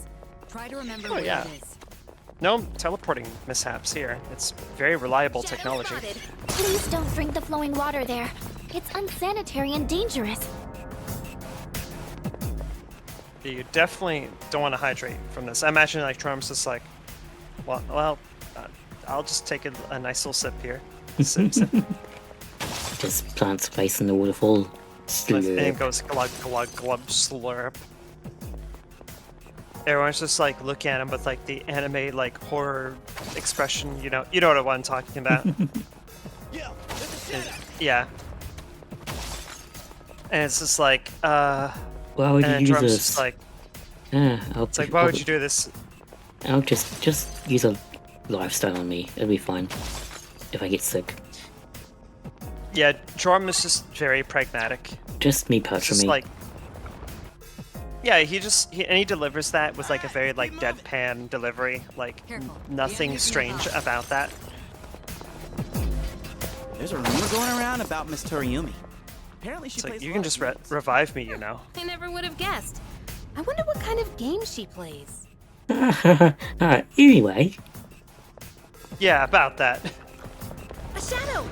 Try to remember Oh, where yeah. it is. No teleporting mishaps here. It's very reliable Shadow technology. spotted. Please don't drink the flowing water there. It's unsanitary and dangerous. You definitely don't want to hydrate from this. I imagine, like, Trum's just like, well, I'll just take a nice little sip here. Sip, sip. Just plants face in the waterfall. And Slurp. it goes glug, glug, glug, slurp. Everyone's just like looking at him with like the anime like horror expression, you know what I'm talking about. Yeah. And it's just like, Why would you and use Drum's this? just like, I'll, it's like, why would you do this? I'll just use a lifestyle on me. It'll be fine. If I get sick. Yeah, Drum is just very pragmatic. Just me It's patching just me. like, yeah, he delivers that with like a very like deadpan delivery, like Careful. nothing Behind you, strange behind. about that. There's a rumor going around about Miss Toriumi. Apparently she It's like, plays you a can lot just of games. revive me, you know. I never would have guessed. I wonder what kind of game she plays. Anyway, Yeah, about that. A shadow!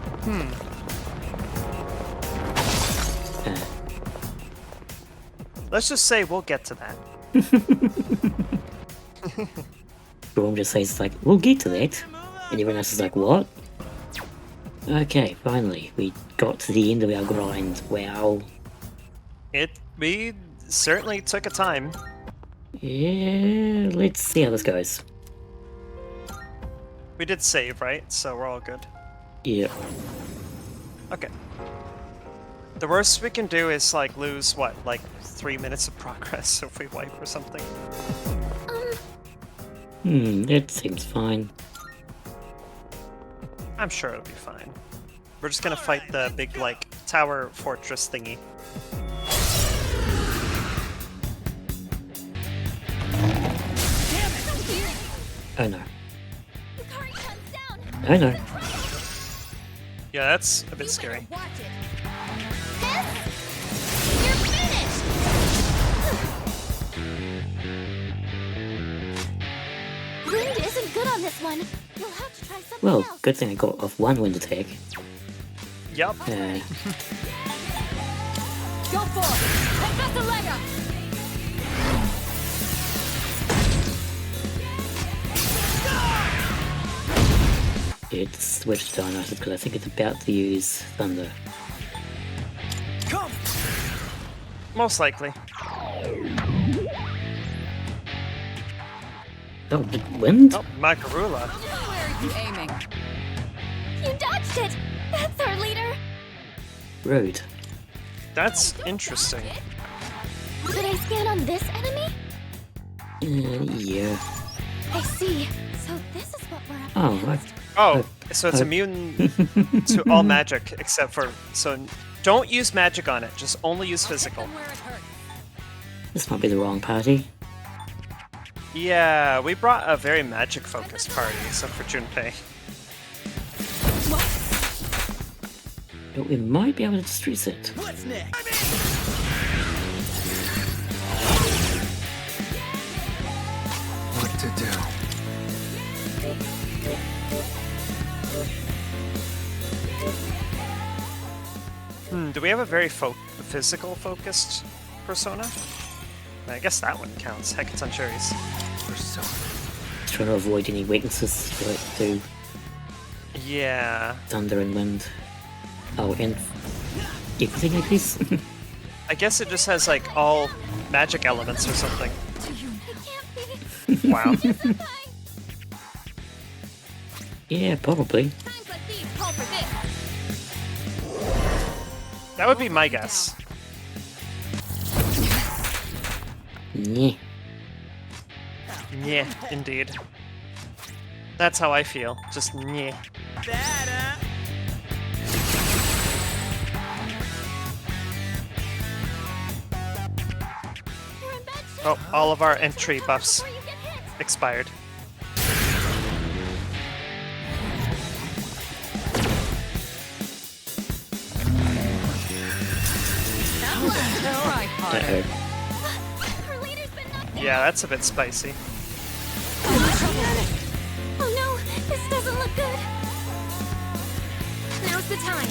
uh, Let's just say we'll get to that. Braum just says like, we'll get to that. And everyone else is like, what? Okay, finally, we got to the end of our grind. Wow. We certainly took a time. Yeah, let's see how this goes. We did save, right? So we're all good. Yeah. Okay. The worst we can do is like lose what, like 3 minutes of progress if we wipe or something. That seems fine. I'm sure it'll be fine. We're just gonna fight the big like tower fortress thingy. Oh no. Yukari comes down. Oh no. Yeah, that's a bit scary. Watch it. You're finished. Wind isn't good on this one. You'll have to try something Well, else. good thing I got off one wind attack. Yup. Go for it! And that's a leg up! It's switched to Dynamite because I think it's about to use Thunder. Come! Most likely. Oh, wind? Oh, Makarula. Where are you aiming? You dodged it. That's our leader. Rude. That's interesting. Should I scan on this enemy? Yeah. I see. So this is what we're up Oh, against. Oh, so it's immune to all magic except for, so don't use magic on it, just only use physical. Hit them where it hurts. this might be the wrong party. Yeah, we brought a very magic focused party except for Junpei. But we might be able to distress it. What's next? What to do? Do we have a very physical focused persona? I guess that one counts. Heck, it's on cherries. Persona. Just trying to avoid any weaknesses like to Yeah. thunder and wind. Oh, and everything, I guess. I guess it just has like all magic elements or something. It can't be. Wow. Yeah, probably. Times like these call for this. That would be my guess. Yeah. Yeah, indeed. That's how I feel. Just yeah. You're in bad shape. Oh, all of our entry buffs Before you get hit. expired. Try harder. Uh-oh. Our leader's been knocked Yeah, that's a bit spicy. Oh no, this doesn't look good. Now's the time.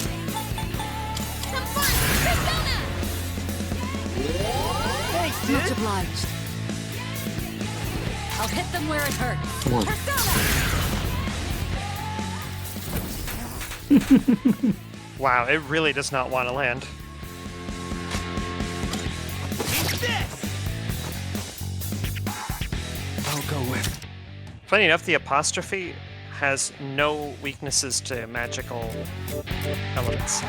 Some fun! Persona! Much obliged. I'll hit them where it hurts. Come on. Wow, it really does not want to land. I'll go with. Funny enough, the apostrophe has no weaknesses to magical elements.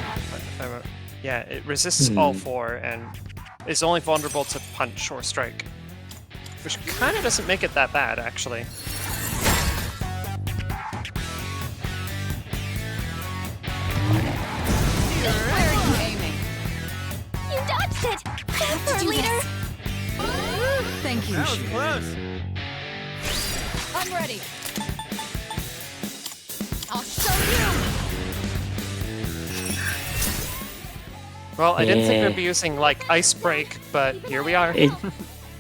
Yeah, it resists all four and is only vulnerable to punch or strike. Which kind of doesn't make it that bad, actually. Where are you aiming? You dodged it! Good for our do leader! Thank you, That was Shu. close. I'm ready. I'll show you. Well, I didn't think Yeah. we'd be using, like, Ice Break, but here we are. It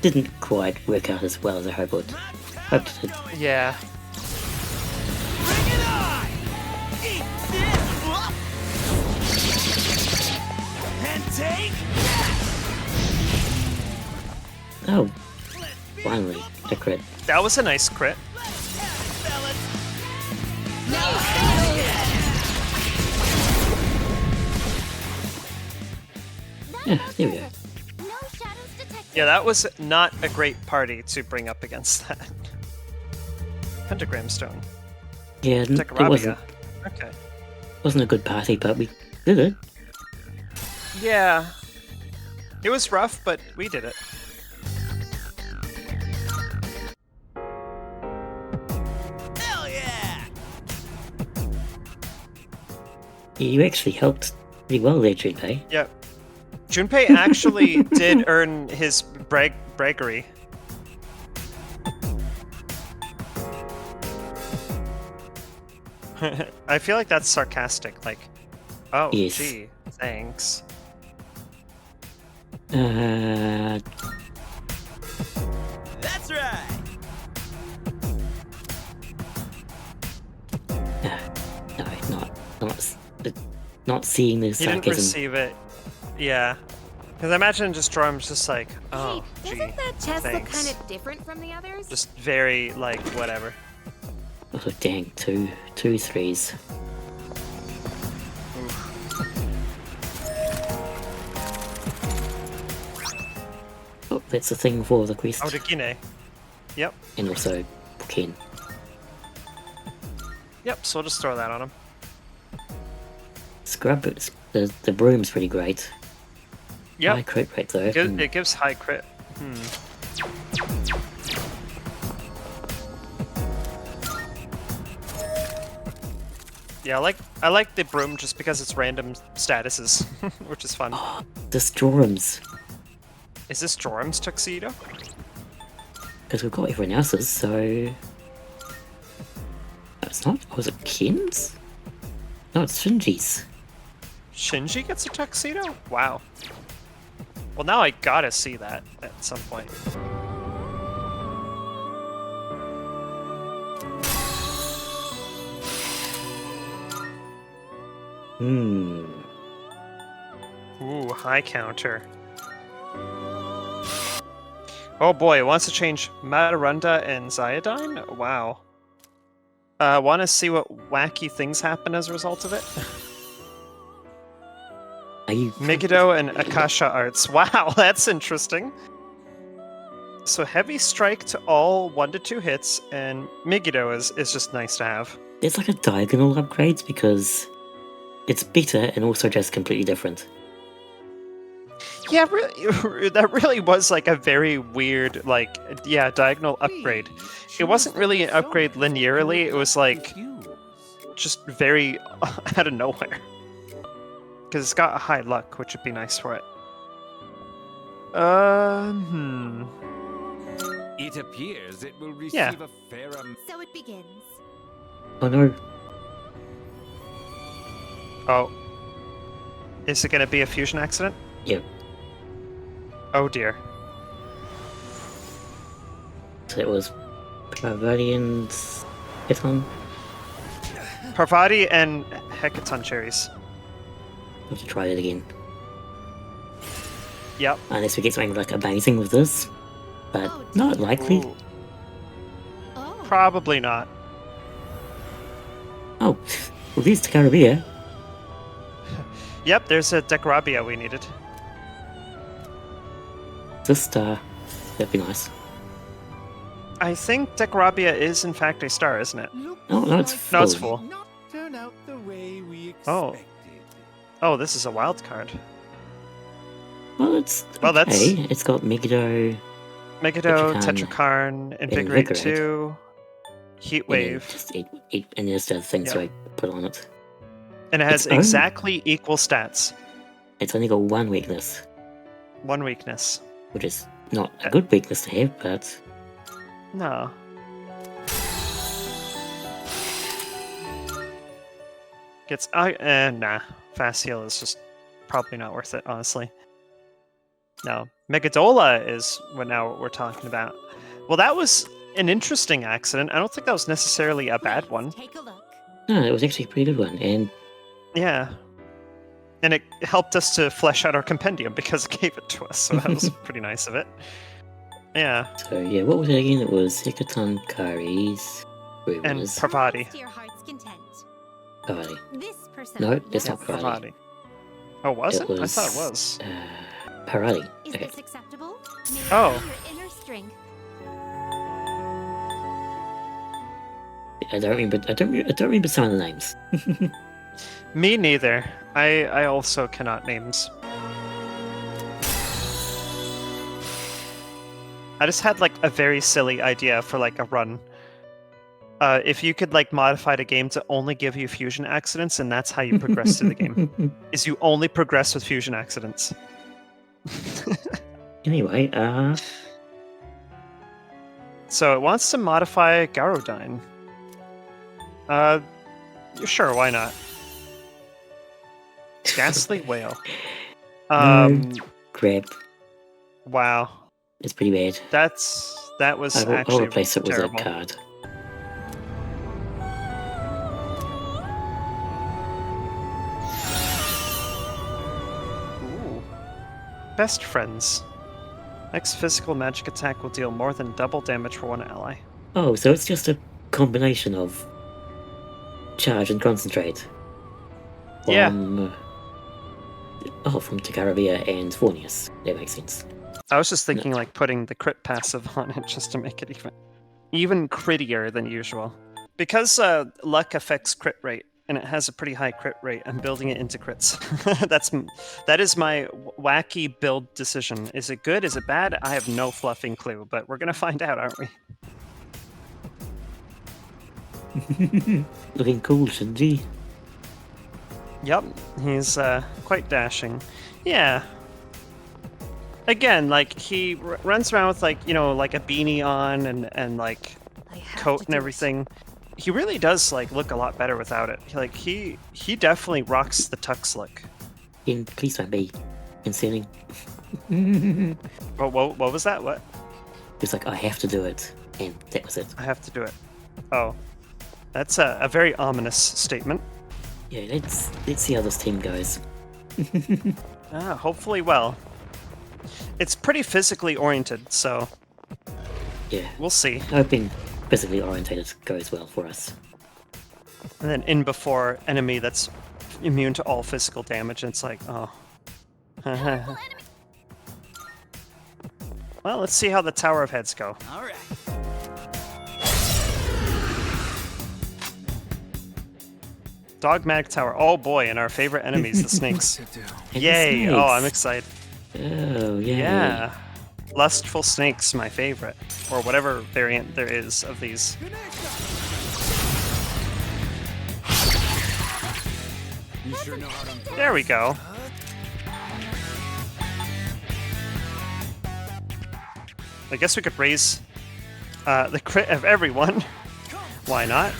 didn't quite work out as well as I hoped it. Hoped it. Yeah. Bring it on! Eat this! And take Oh, finally, a crit. That was a nice crit. fellas. Yeah, there we go. No shadows detected. Yeah, that was not a great party to bring up against that. Pentagram Stone. Yeah, it Decarabia. Okay. wasn't a good party, but we did it. Yeah. It was rough, but we did it. Hell yeah! You actually helped pretty well there, Junpei. Yeah. Junpei actually did earn his braggery. I feel like that's sarcastic, like, oh, Yes. gee, thanks. That's right! No, not seeing the He didn't sarcasm. receive it. Yeah. Because I imagine just Storm's just like, oh, Hey, gee, doesn't that chest look thanks. kind of different from the others? Just very, like, whatever. Oh dang, two threes. Oh, that's the thing for the quest. Oh, to Guinea. Yep. And also Ken. Yep, so we'll just throw that on him. Scrub, the broom's pretty great. Yep. High crit rate though. It gives high crit. Yeah, I like the broom just because it's random statuses, which is fun. The Storms. Is this Jorum's tuxedo? Because we've got everyone else's, so... No, it's not. Was it Ken's? No, it's Shinji's. Shinji gets a tuxedo? Wow. Well, now I gotta see that at some point. Ooh, high counter. Oh boy, it wants to change Matarunda and Zyodine? Wow. Want to see what wacky things happen as a result of it? Are you? Megiddo and Akasha arts. Wow, that's interesting. So heavy strike to all 1 to 2 hits, and Megiddo is just nice to have. It's like a diagonal upgrade because it's better and also just completely different. Yeah, really, that really was like a very weird, like, yeah, diagonal upgrade. It wasn't really an upgrade linearly, it was like just very out of nowhere. Because it's got a high luck, which would be nice for it. It appears it will receive Yeah. a fair amount. So it begins. Oh no! Oh. Is it going to be a fusion accident? Yep. Oh dear. So it was Parvati and Hiton. Parvati and Hecaton cherries. We'll have to try it again. Yep. Unless we get something like amazing with this. But Oh, not likely. Ooh, Oh. probably not. Oh, well there's Takarabia. Yep, there's a Decorabia we needed. This star. That'd be nice. I think Decorabia is in fact a star, isn't it? Oh, no, it's full. No, it's full. Not turn out the way we Oh. expected. Oh, this is a wild card. Well, it's Well, that's- okay. It's got Megiddo. Megiddo, Tetrakarn, Tetrakarn, Invigorate Invigorate. 2, Heat And then Wave, just and there's the other things Yeah. I put on it. and it has It's only- exactly equal stats. It's only got one weakness, 1 weakness. which is not a good weakness to have, but No. Gets nah. Fast heal is just probably not worth it, honestly. No. Megadola is what we're talking about. Well, that was an interesting accident. I don't think that was necessarily a bad one. Take a look. no, it was actually a pretty good one. And Yeah. And it helped us to flesh out our compendium because it gave it to us, so that was pretty nice of it. Yeah. so yeah, what was it again? It was Hecaton Kari's And Ruiners. Parvati. To your heart's content. Parvati. This person. No, that's not Yes. Parvati. Parvati. Oh, was it? It I thought it was- was. Parvati. Is Okay. this acceptable? Maybe Oh. your inner strength. I don't remember some of the names. Me neither. I also cannot names. I just had like a very silly idea for like a run. If you could like modify the game to only give you fusion accidents, and that's how you progress through the game. Is you only progress with fusion accidents. Anyway, So it wants to modify Garodine. Sure, why not? Ghastly Whale. grab. Wow. It's pretty bad. That was I'll actually replace it with terrible. a card. Ooh. Best friends. Next physical magic attack will deal more than double damage for one ally. Oh, so it's just a combination of charge and concentrate. Yeah. From Takarabia and Vornius. That makes sense. I was just thinking like putting the crit passive on it just to make it even crittier than usual. Because luck affects crit rate, and it has a pretty high crit rate, I'm building it into crits. That is my wacky build decision. Is it good? Is it bad? I have no fluffing clue, but we're gonna find out, aren't we? Looking cool, Shinji. Yep, he's quite dashing. Yeah. Again, like he runs around with like like a beanie on and like I have coat to and do it. everything. He really does like look a lot better without it. Like he definitely rocks the tux look. And please don't be concerning. What was that? What? It's like, I have to do it. And that was it. I have to do it. Oh, that's a very ominous statement. Yeah, let's see how this team goes. Hopefully well. It's pretty physically oriented, so Yeah. we'll see. Hoping physically orientated goes well for us. And then in before enemy that's immune to all physical damage, and it's like, oh, Well, let's see how the Tower of Heads go. All right. Dogmatic Tower. Oh boy, and our favorite enemies, the snakes. Hey, Yay! snakes. Oh, I'm excited. Oh, yay. Yeah. Lustful snakes, my favorite. Or whatever variant there is of these. You sure know how to... There we go. I guess we could raise the crit of everyone. Why not?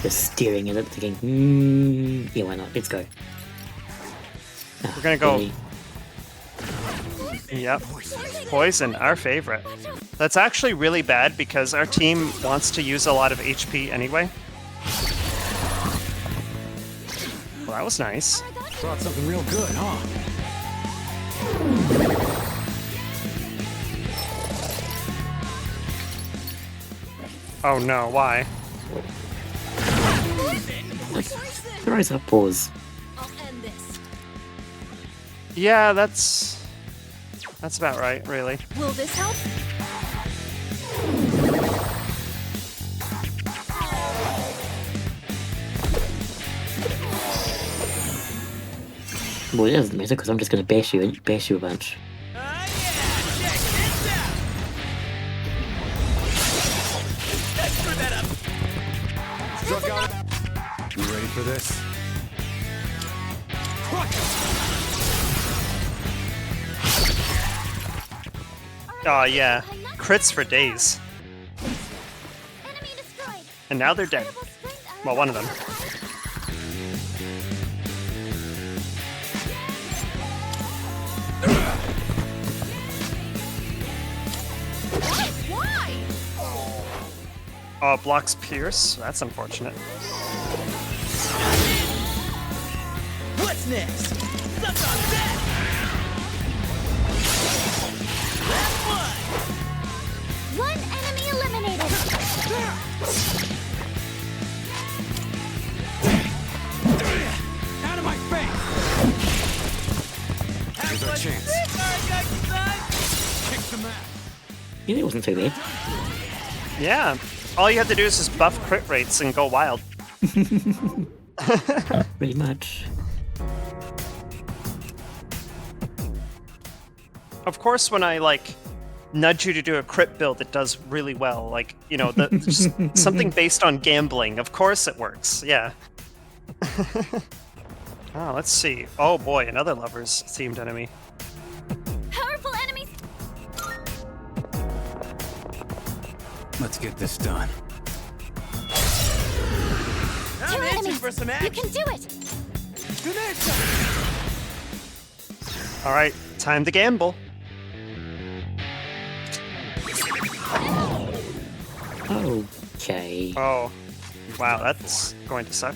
Just staring at it, thinking, yeah, why not? Let's go. We're gonna go. Really? Yep. Poison, our favorite. That's actually really bad because our team wants to use a lot of HP anyway. Well, that was nice. Brought something real good, huh? Oh no, why? Throws up paws. I'll end this. Yeah, that's about right, really. Will this help? Well, it doesn't matter because I'm just going to bash you a bunch. Struck out. You ready for this? Oh yeah, crits for days. Enemy destroyed. And now they're dead. Incredible strength, Aragaki. Well, one of them. Why? Oh, blocks Pierce? That's unfortunate. What's next? Suck on that! That's One enemy eliminated. Out of my face! Here's our chance. Kick the mat. Yeah, it wasn't too bad. Yeah, all you have to do is just buff crit rates and go wild. Pretty much. Of course, when I like nudge you to do a crit build, it does really well. Like, you know, just something based on gambling. Of course, it works. Yeah. Oh, let's see. Oh boy, another lovers themed enemy. Powerful enemies. Let's get this done. Two enemies. for some You action. can do it. All right, time to gamble. Okay. Oh, wow, that's going to suck.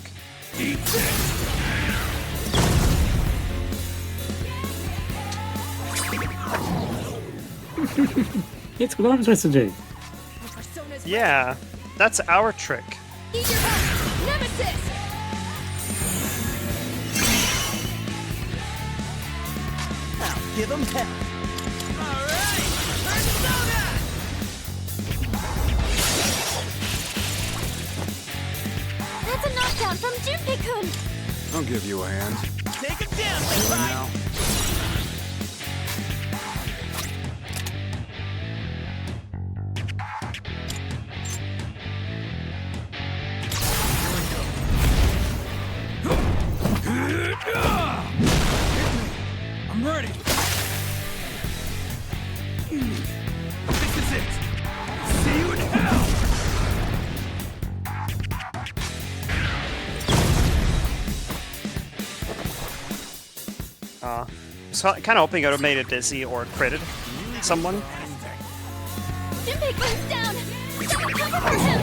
It's what I'm supposed to do. Yeah, that's our trick. Eat your heart! Nemesis! I'll give them hell. All right, Persona! That's a knockdown from Junpei-kun. I'll give you a hand. Take it down, Levi. Now. I'm ready. This is it. See you in hell. So kind of hoping it would have made it dizzy or critted someone. Junpei-kun's down. Someone cover for him.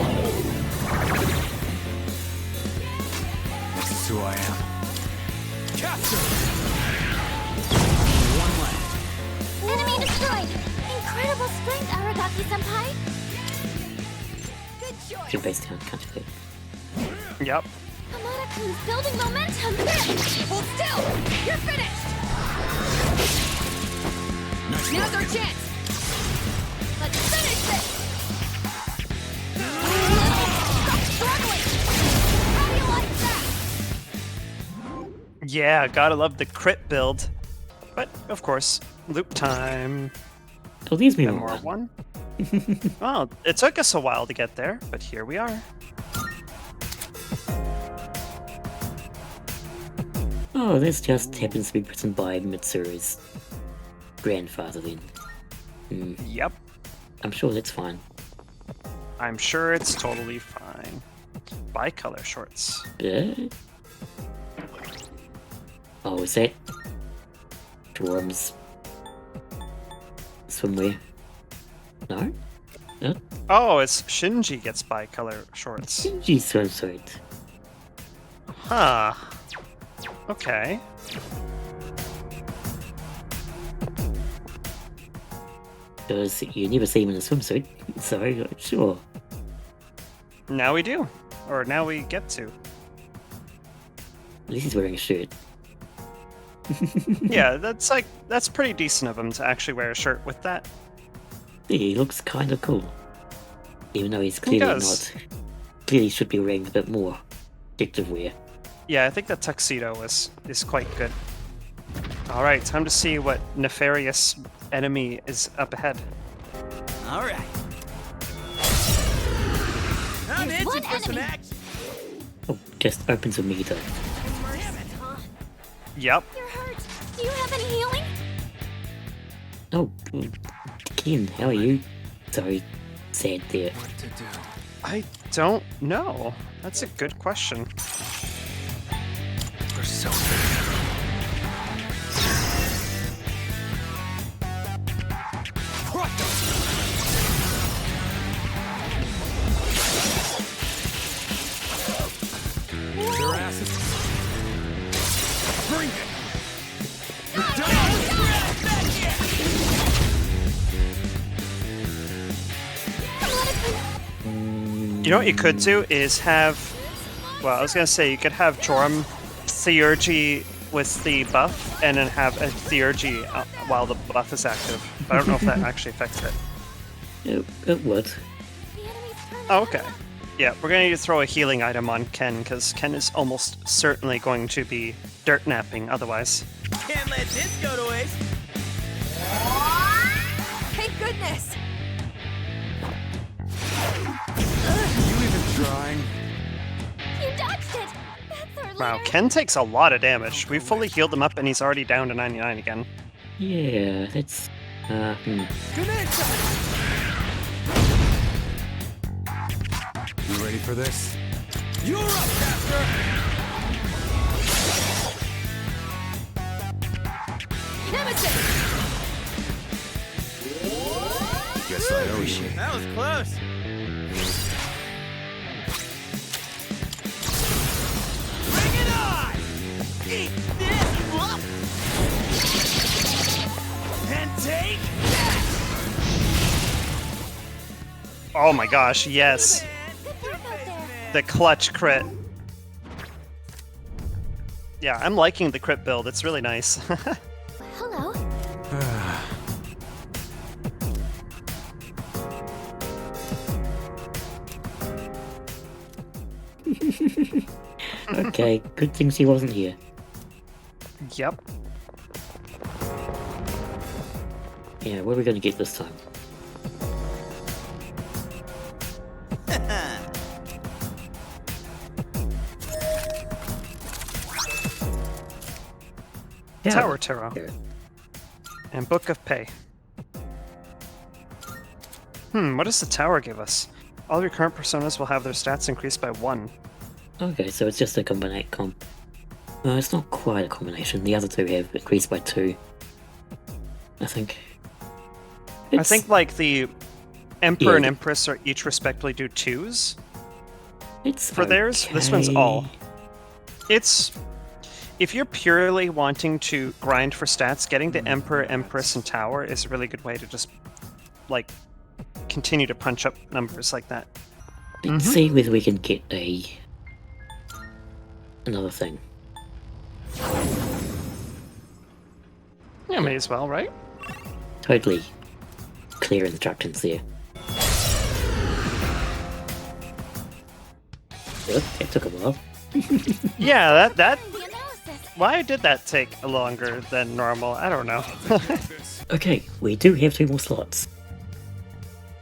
This is who I am. Capture. One left. Enemy destroyed. Incredible strength, Aragaki-senpai. Good choice. Your base down, can't do it. Yep. Hamada-kun's building momentum. Hold still! You're finished! Now's our chance! Let's finish this! Stop struggling! How do you like that? Yeah, gotta love the crit build. But, of course, loop time. Oh, these me And more one. Well, it took us a while to get there, but here we are. Oh, this just happens to be written by Mitsuru's grandfather then. Yep. I'm sure that's fine. I'm sure it's totally fine. Bicolor shorts. But... Oh, is that Dwarm's swimwear? No? No? Oh, it's Shinji gets bicolor shorts. Shinji's swimsuit. Huh. Okay. Because you never see him in a swimsuit, so sure. Now we do. Or now we get to. At least he's wearing a shirt. Yeah, that's pretty decent of him to actually wear a shirt with that. Yeah, he looks kind of cool. Even though he's clearly does. not. Clearly should be wearing a bit more protective wear. Yeah, I think the tuxedo is quite good. Alright, time to see what nefarious enemy is up ahead. All right. I'm There's one itching for some enemy. action. Oh, just opens with me though. Yep. You're hurt. Do you have any healing? Oh, Ken, how are you? Sorry, sad there. What to do? I don't know. That's a good question. We're so Your ass is... Bring it! You're done! You know what you could do is have... Well, I was gonna say you could have Joram Theurgy with the buff, and then have a Theurgy while the buff is active. But I don't know if that actually affects it. It would. The enemy's turned Oh, okay. Yeah, we're gonna need to throw a healing item on Ken, because Ken is almost certainly going to be dirt napping otherwise. Can't let this go to waste. Thank goodness! You even trying? You dodged it. That's our Wow, leader. Ken takes a lot of damage. We fully healed him up and he's already down to 99 again. Yeah, that's... You ready for this? You're up, Master! Nemesis! Guess I owe you. That was close. Bring it on! Eat this! Whoop! And take that! Oh my gosh, yes. Good work out there. The clutch crit. Yeah, I'm liking the crit build. It's really nice. Hello. Okay, good thing she wasn't here. Yep. Yeah, what are we gonna get this time? Tower Tarot. Here. And Book of Pay. What does the tower give us? All of your current personas will have their stats increased by 1. Okay, so it's just a combination comp. No, it's not quite a combination. The other two have increased by 2. I think. I think like the Emperor Yeah. and Empress are each respectively do 2s. It's For theirs, this one's all. okay. It's... If you're purely wanting to grind for stats, getting the Emperor, Empress, and Tower is a really good way to just, like, continue to punch up numbers like that. Let's see whether we can get another thing. Yeah, Yeah, may as well, right? Totally clear instructions there. Yep, it took a while. Yeah, that. The analysis. Why did that take longer than normal? I don't know. Okay, we do have 2 more slots.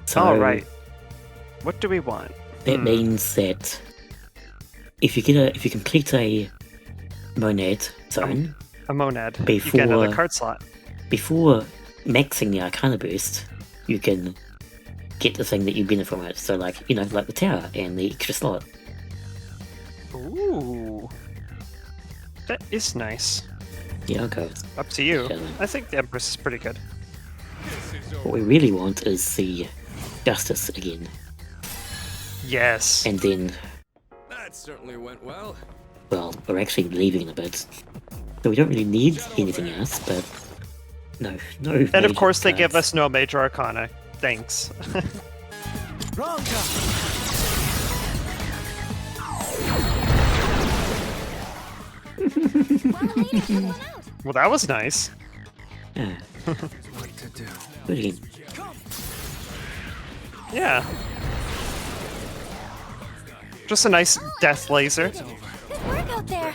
So All right. What do we want? that means that if you complete a monad zone A monad. You get another Before- card slot. before maxing the Arcana boost, you can get the thing that you benefit from it. So like like the tower and the extra slot. Ooh. That is nice. Yeah, okay. Up to you. Yeah. I think the Empress is pretty good. What we really want is the Justice again, Yes. and then That certainly went well. well, we're actually leaving in a bit, so we don't really need anything else. But no. And of major course, they give cards. us no major arcana. Thanks. Wrong card. Well, that was nice. Yeah. What to do? But again, Yeah. Just a nice death laser. Good work out there.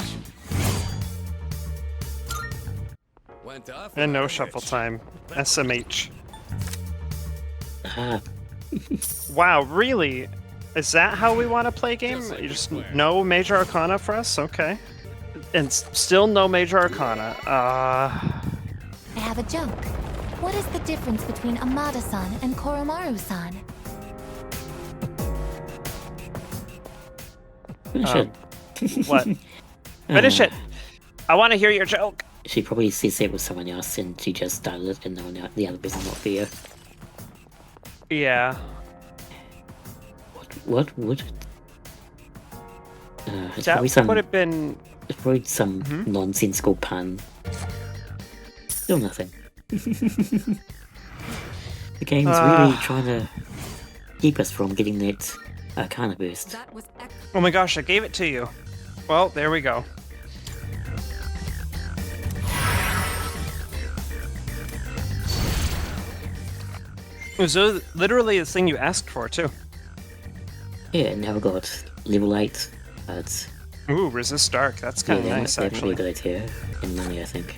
Went off. And no shuffle time. SMH. ah, Wow, really? Is that how we want to play game? You just no major arcana for us? Okay. And still no major arcana. I have a joke. What is the difference between Amada-san and Koromaru-san? finish Um, it. What? Finish it! I want to hear your joke! She probably says that with someone else, and she just started it, and no one else, the other person not there. Yeah. What would it? It's That probably some. would have been. It's probably some nonsensical pun. Still nothing. The game's really trying to keep us from getting that Arcana boost. That was Oh my gosh, I gave it to you. Well, there we go. It was literally the thing you asked for, too. Yeah, now we got level 8. It's Ooh, resist dark. That's kind of nice, that might be a actually. good idea. And money, I think.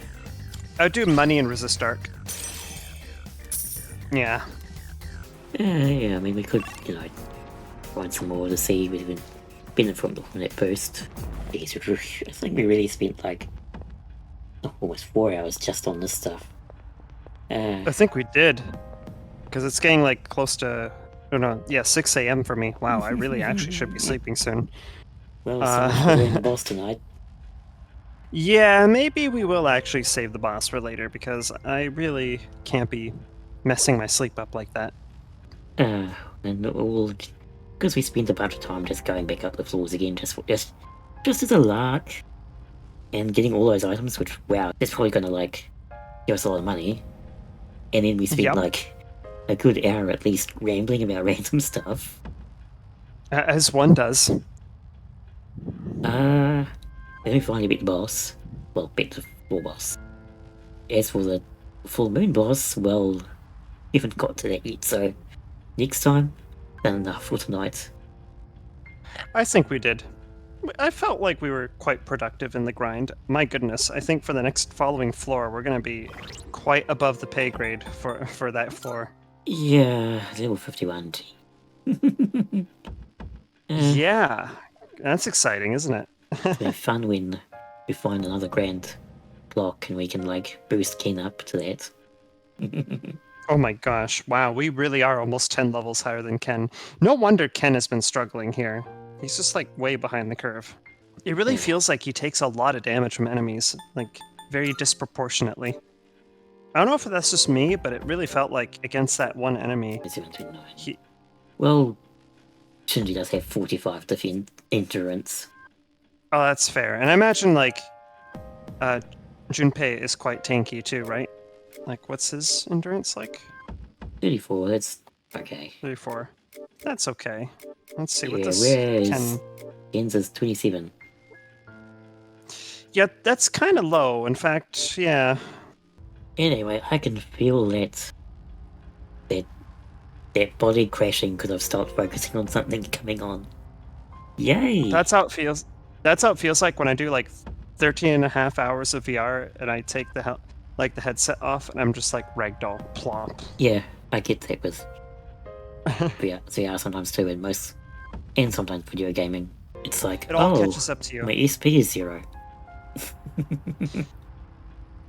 I would do money and resist dark. Yeah. Yeah, I mean, we could, find some more to see if we can benefit from that boost. Jeez, I think we really spent like almost 4 hours just on this stuff. I think we did. Because it's getting like close to. Oh no, yeah, 6 a.m. for me. Wow, I really actually should be sleeping soon. Well, so much for doing the boss tonight. Yeah, maybe we will actually save the boss for later because I really can't be messing my sleep up like that. And all because we spent a bunch of time just going back up the floors again, just as a lark, and getting all those items. Which wow, that's probably gonna like give us a lot of money. And then we spent Yep. like a good hour at least rambling about random stuff. As one does. Then we finally beat the boss. Well, beat the full boss. As for the full moon boss, well, we haven't got to that yet, so next time, done enough for tonight. I think we did. I felt like we were quite productive in the grind. My goodness, I think for the next following floor, we're going to be quite above the pay grade for that floor. Yeah, level 51. Yeah, that's exciting, isn't it? It'll be fun when we find another grand block and we can like boost Ken up to that. Oh my gosh, wow, we really are almost 10 levels higher than Ken. No wonder Ken has been struggling here. He's just like way behind the curve. It really feels like he takes a lot of damage from enemies, like very disproportionately. I don't know if that's just me, but it really felt like against that one enemy, 729. he... Well, Shinji does have 45 defend endurance. Oh, that's fair. And I imagine like Junpei is quite tanky too, right? Like what's his endurance like? 34, that's okay. 34. That's okay. Let's see what Yeah, this whereas Ken... Ken's is 27. Yeah, that's kind of low. In fact, yeah. Anyway, I can feel that that body crashing because I've stopped focusing on something coming on. Yay! That's how it feels. That's how it feels like when I do like 13 and a half hours of VR and I take the the headset off and I'm just like ragdoll plomp. Yeah, I get that with VR sometimes too, and sometimes video gaming. It's like, It all oh, catches up to you. my SP is 0.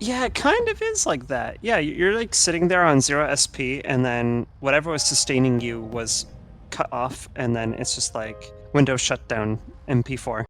Yeah, it kind of is like that. Yeah, you're like sitting there on 0 SP and then whatever was sustaining you was cut off and then it's just like Windows shutdown MP4.